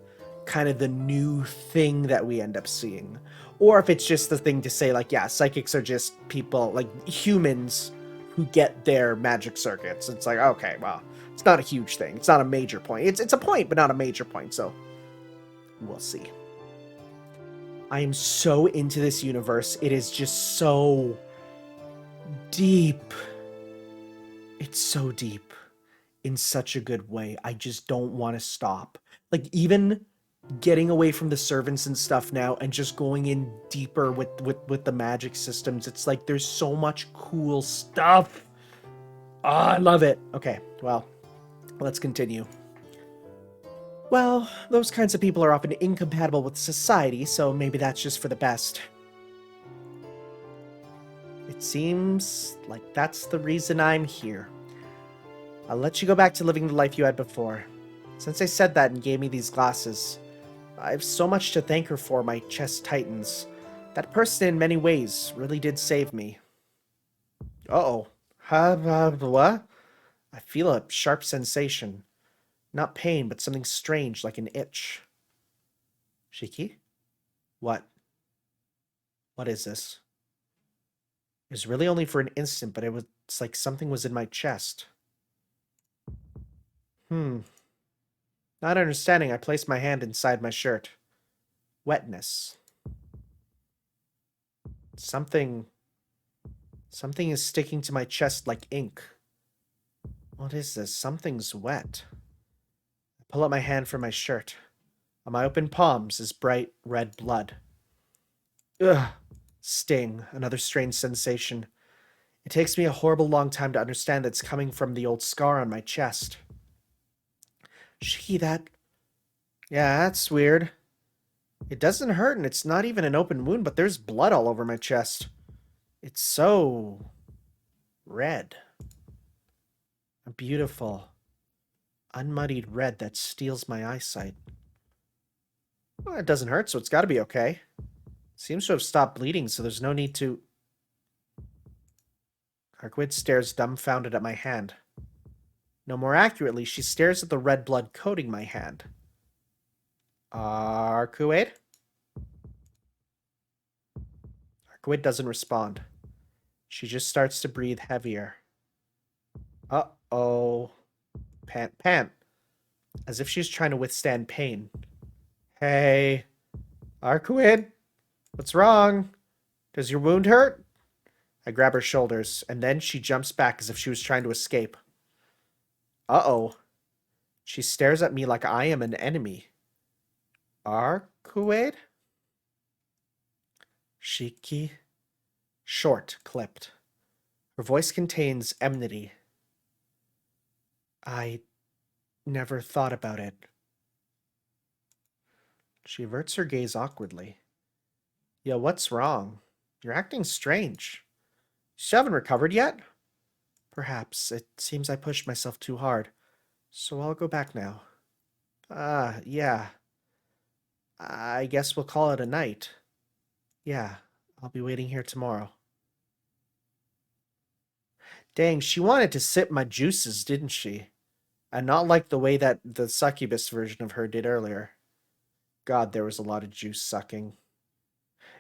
kind of the new thing that we end up seeing, or if it's just the thing to say like, yeah, psychics are just people like humans who get their magic circuits. It's like, okay, well, it's not a huge thing, it's not a major point, it's a point but not a major point, so we'll see. I am so into this universe. It is just so deep. It's so deep in such a good way. I just don't want to stop. Like, even getting away from the servants and stuff now and just going in deeper with the magic systems, it's like there's so much cool stuff. Oh, I love it. Okay, well, let's continue. Well, those kinds of people are often incompatible with society, so maybe that's just for the best. It seems like that's the reason I'm here. I'll let you go back to living the life you had before. Since I said that and gave me these glasses, I have so much to thank her for, my chest tightens. That person in many ways really did save me. Uh-oh. What? I feel a sharp sensation. Not pain, but something strange, like an itch. Shiki? What? What is this? It was really only for an instant, but it's like something was in my chest. Not understanding, I placed my hand inside my shirt. Wetness. Something is sticking to my chest like ink. What is this? Something's wet. I pull out my hand from my shirt. On my open palms is bright red blood. Ugh. Sting. Another strange sensation. It takes me a horrible long time to understand that it's coming from the old scar on my chest. Shiki, yeah, that's weird. It doesn't hurt, and it's not even an open wound, but there's blood all over my chest. It's so red. A beautiful, unmuddied red that steals my eyesight. Well, it doesn't hurt, so it's got to be okay. Seems to have stopped bleeding, so there's no need to... Arquid stares dumbfounded at my hand. No, more accurately, she stares at the red blood coating my hand. Arquid? Arquid doesn't respond. She just starts to breathe heavier. Uh-oh. Pant. As if she's trying to withstand pain. Hey. Arquid? What's wrong? Does your wound hurt? I grab her shoulders, and then she jumps back as if she was trying to escape. Uh-oh. She stares at me like I am an enemy. Arquid? Shiki? Short, clipped. Her voice contains enmity. I never thought about it. She averts her gaze awkwardly. Yeah, what's wrong? You're acting strange. You still haven't recovered yet? Perhaps. It seems I pushed myself too hard. So I'll go back now. Yeah. I guess we'll call it a night. Yeah, I'll be waiting here tomorrow. Dang, she wanted to sip my juices, didn't she? And not like the way that the succubus version of her did earlier. God, there was a lot of juice sucking.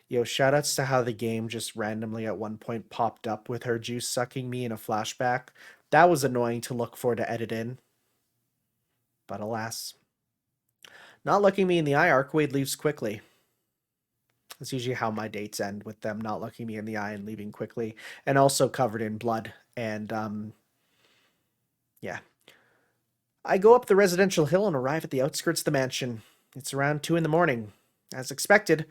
Yo, shoutouts to how the game just randomly at one point popped up with her juice sucking me in a flashback. That was annoying to look for to edit in. But alas. Not looking me in the eye, Arquid leaves quickly. That's usually how my dates end, with them not looking me in the eye and leaving quickly. And also covered in blood. And, yeah. I go up the residential hill and arrive at the outskirts of the mansion. It's around 2 in the morning. As expected,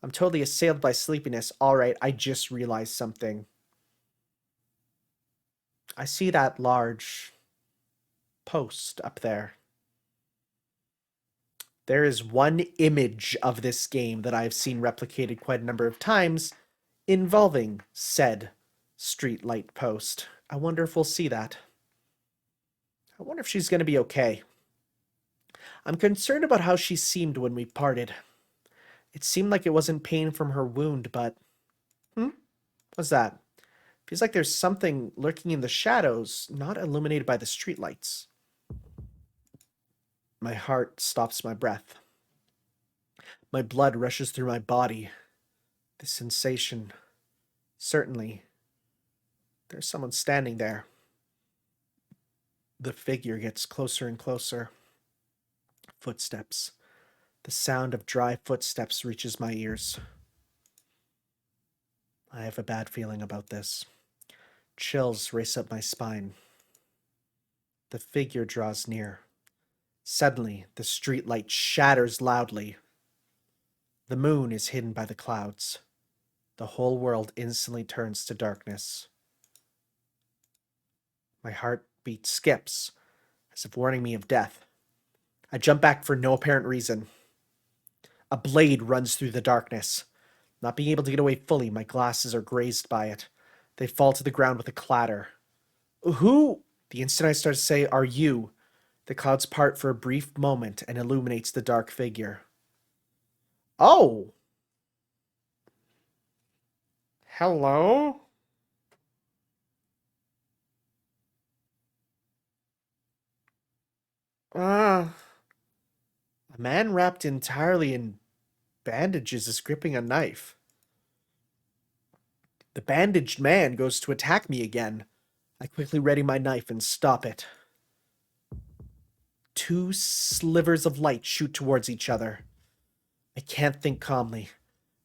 I'm totally assailed by sleepiness. Alright, I just realized something. I see that large post up there. There is one image of this game that I've seen replicated quite a number of times involving said street light post. I wonder if we'll see that. I wonder if she's going to be okay. I'm concerned about how she seemed when we parted. It seemed like it wasn't pain from her wound, but... What's that? Feels like there's something lurking in the shadows, not illuminated by the streetlights. My heart stops my breath. My blood rushes through my body. The sensation. Certainly. There's someone standing there. The figure gets closer and closer. Footsteps. The sound of dry footsteps reaches my ears. I have a bad feeling about this. Chills race up my spine. The figure draws near. Suddenly, the streetlight shatters loudly. The moon is hidden by the clouds. The whole world instantly turns to darkness. My heartbeat skips, as if warning me of death. I jump back for no apparent reason. A blade runs through the darkness. Not being able to get away fully, my glasses are grazed by it. They fall to the ground with a clatter. Who? The instant I start to say, "Are you?" the clouds part for a brief moment and illuminates the dark figure. Oh! Hello? A man wrapped entirely in bandages is gripping a knife. The bandaged man goes to attack me again. I quickly ready my knife and stop it. Two slivers of light shoot towards each other. I can't think calmly.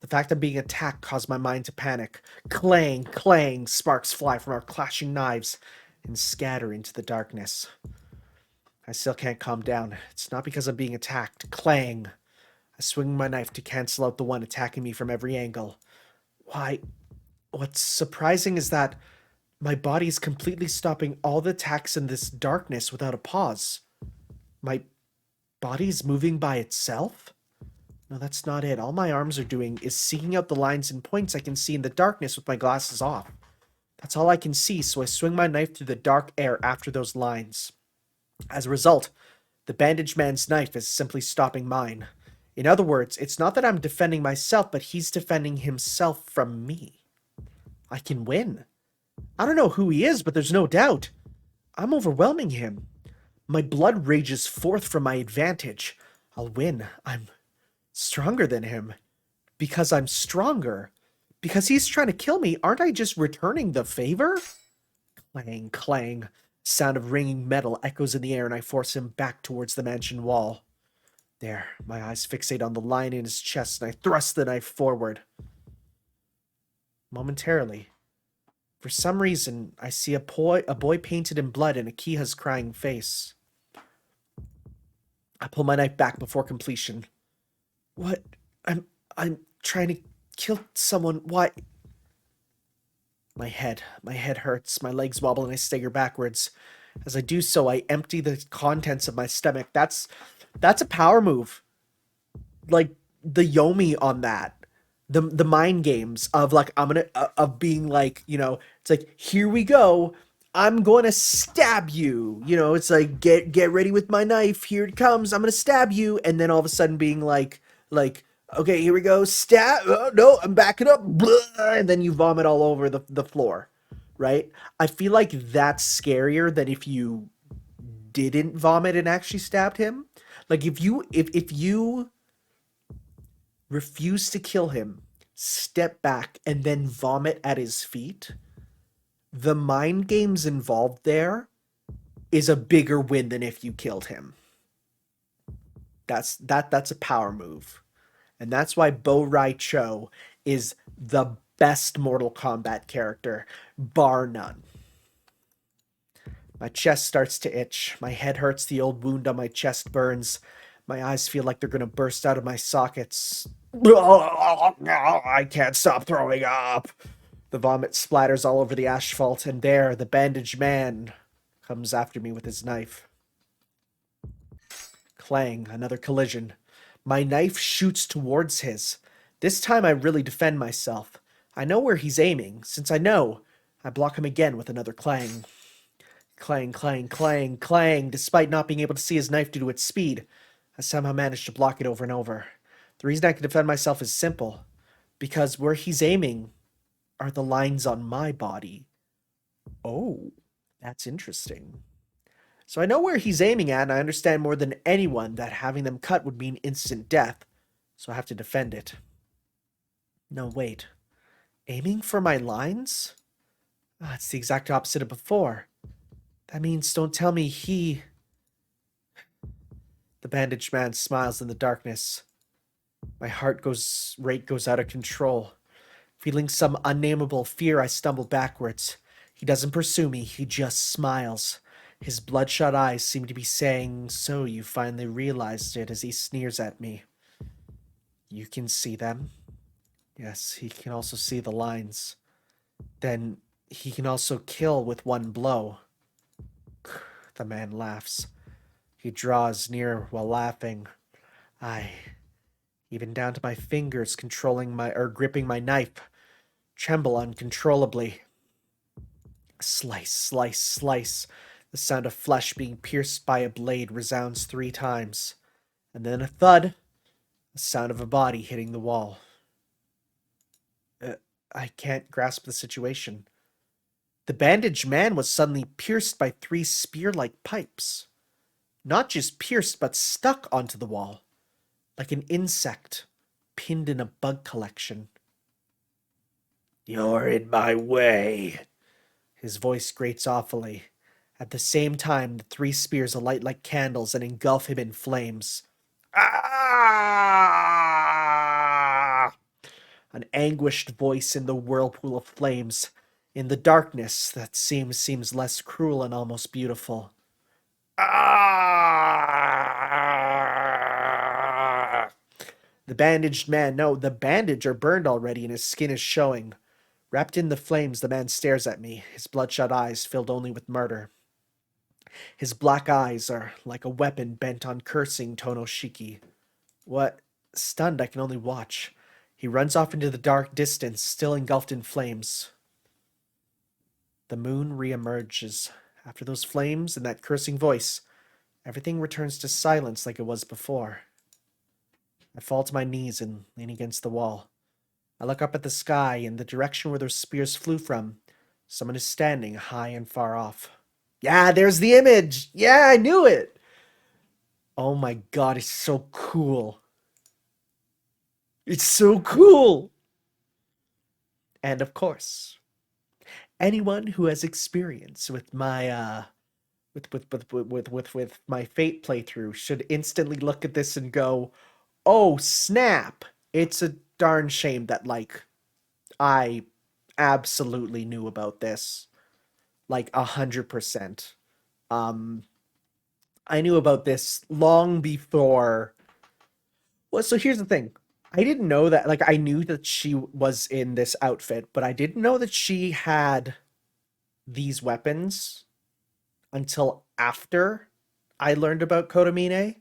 The fact of being attacked caused my mind to panic. Clang, clang, sparks fly from our clashing knives and scatter into the darkness. I still can't calm down. It's not because I'm being attacked. Clang. I swing my knife to cancel out the one attacking me from every angle. Why? What's surprising is that my body is completely stopping all the attacks in this darkness without a pause. My body's moving by itself? No, that's not it. All my arms are doing is seeking out the lines and points I can see in the darkness with my glasses off. That's all I can see, so I swing my knife through the dark air after those lines. As a result, the bandaged man's knife is simply stopping mine. In other words, it's not that I'm defending myself, but he's defending himself from me. I can win. I don't know who he is, but there's no doubt. I'm overwhelming him. My blood rages forth from my advantage. I'll win. I'm stronger than him. Because I'm stronger. Because he's trying to kill me, aren't I just returning the favor? Clang, clang. Sound of ringing metal echoes in the air, and I force him back towards the mansion wall. There, my eyes fixate on the line in his chest, and I thrust the knife forward. Momentarily, for some reason, I see a boy painted in blood and Akiha's crying face. I pull my knife back before completion. What? I'm trying to kill someone. Why? My head hurts, my legs wobble, and I stagger backwards. As I do so, I empty the contents of my stomach. That's a power move. Like, the Yomi on that. The mind games of, like, of being like, it's like, here we go. I'm going to stab you. It's like, get ready with my knife. Here it comes. I'm going to stab you. And then all of a sudden being like, okay, here we go. Stab. Oh, no, I'm backing up. Blah, and then you vomit all over the floor, right? I feel like that's scarier than if you didn't vomit and actually stabbed him. Like, if you refuse to kill him, step back, and then vomit at his feet, the mind games involved there is a bigger win than if you killed him. That's a power move. And that's why Bo Rai Cho is the best Mortal Kombat character, bar none. My chest starts to itch. My head hurts. The old wound on my chest burns. My eyes feel like they're going to burst out of my sockets. I can't stop throwing up. The vomit splatters all over the asphalt, and there, the bandaged man comes after me with his knife. Clang, another collision. My knife shoots towards his. This time I really defend myself. I know where he's aiming, since I know I block him again with another clang. Clang, clang, clang, clang. Despite not being able to see his knife due to its speed, I somehow managed to block it over and over. The reason I can defend myself is simple. Because where he's aiming are the lines on my body. Oh, that's interesting. So I know where he's aiming at, and I understand more than anyone that having them cut would mean instant death. So I have to defend it. No, wait. Aiming for my lines? It's the exact opposite of before. That means don't tell me he... The bandaged man smiles in the darkness. My heart rate goes out of control. Feeling some unnameable fear, I stumble backwards. He doesn't pursue me, he just smiles. His bloodshot eyes seem to be saying, "So you finally realized it," as he sneers at me. You can see them? Yes, he can also see the lines. Then he can also kill with one blow. The man laughs. He draws near while laughing. Even down to my fingers gripping my knife, tremble uncontrollably. Slice, slice, slice. The sound of flesh being pierced by a blade resounds 3 times. And then a thud. The sound of a body hitting the wall. I can't grasp the situation. The bandaged man was suddenly pierced by 3 spear-like pipes. Not just pierced, but stuck onto the wall. Like an insect pinned in a bug collection. "You're in my way." His voice grates awfully. At the same time, the 3 spears alight like candles and engulf him in flames. Ah! An anguished voice in the whirlpool of flames. In the darkness, that seems less cruel and almost beautiful. Ah! The bandaged man, no, the bandage are burned already and his skin is showing. Wrapped in the flames, the man stares at me, his bloodshot eyes filled only with murder. His black eyes are like a weapon bent on cursing Tonoshiki. What? Stunned, I can only watch. He runs off into the dark distance, still engulfed in flames. The moon reemerges. After those flames and that cursing voice, everything returns to silence like it was before. I fall to my knees and lean against the wall. I look up at the sky in the direction where those spears flew from. Someone is standing high and far off. Yeah, there's the image! Yeah, I knew it! Oh my god, it's so cool. It's so cool! And of course, anyone who has experience with my with my Fate playthrough should instantly look at this and go, "Oh snap! It's a darn shame that I absolutely knew about this, 100%. I knew about this long before. Well, so here's the thing. I didn't know that, I knew that she was in this outfit, but I didn't know that she had these weapons until after I learned about Kotomine.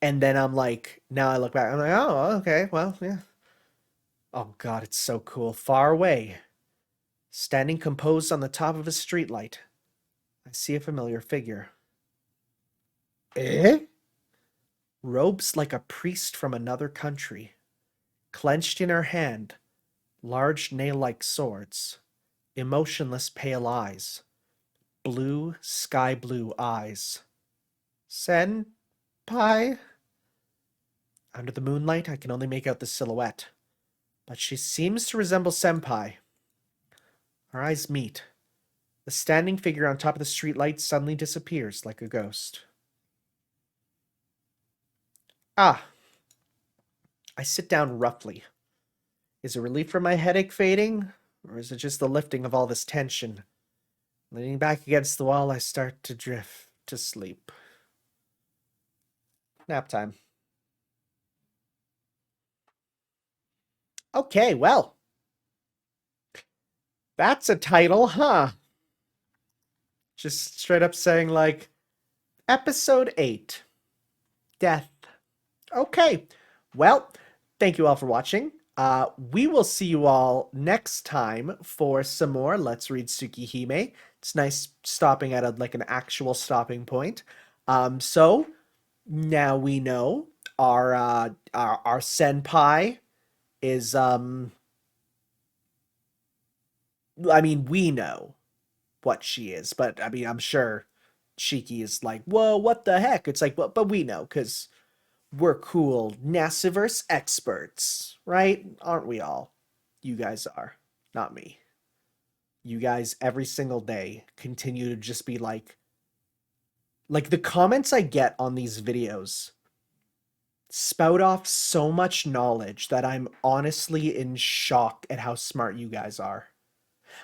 And then now I look back, I'm like, oh, okay, well, yeah. Oh god, it's so cool. Far away, standing composed on the top of a streetlight, I see a familiar figure. Eh? Robes like a priest from another country. Clenched in her hand, large nail-like swords. Emotionless pale eyes. Blue, sky blue eyes. Senpai? Under the moonlight, I can only make out the silhouette. But she seems to resemble Senpai. Our eyes meet. The standing figure on top of the streetlight suddenly disappears like a ghost. Ah. I sit down roughly. Is it relief from my headache fading? Or is it just the lifting of all this tension? Leaning back against the wall, I start to drift to sleep. Nap time. Okay, well. That's a title, huh? Just straight up saying, Episode 8. Death. Okay. Well, thank you all for watching. We will see you all next time for some more Let's Read Tsukihime. It's nice stopping at like an actual stopping point. So now we know our senpai is I mean we know what she is, but I mean I'm sure Shiki is like, whoa, what the heck? It's like, but we know because we're cool NASAverse experts, right? Aren't we all? You guys are, not me. You guys every single day continue to just be like the comments I get on these videos spout off so much knowledge that I'm honestly in shock at how smart you guys are.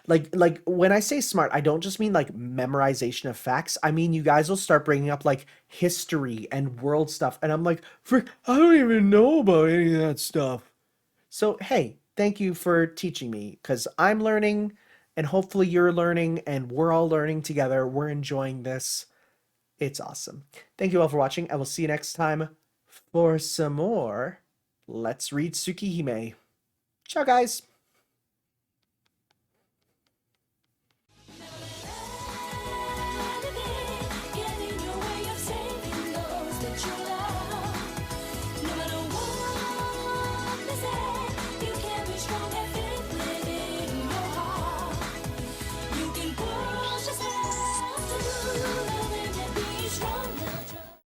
Like when I say smart, I don't just mean like memorization of facts. I mean you guys will start bringing up like history and world stuff, and I'm like, frick, I don't even know about any of that stuff. So hey, thank you for teaching me because I'm learning, and hopefully you're learning, and we're all learning together. We're enjoying this. It's awesome. Thank you all for watching. I will see you next time for some more Let's Read Tsukihime. Ciao, guys.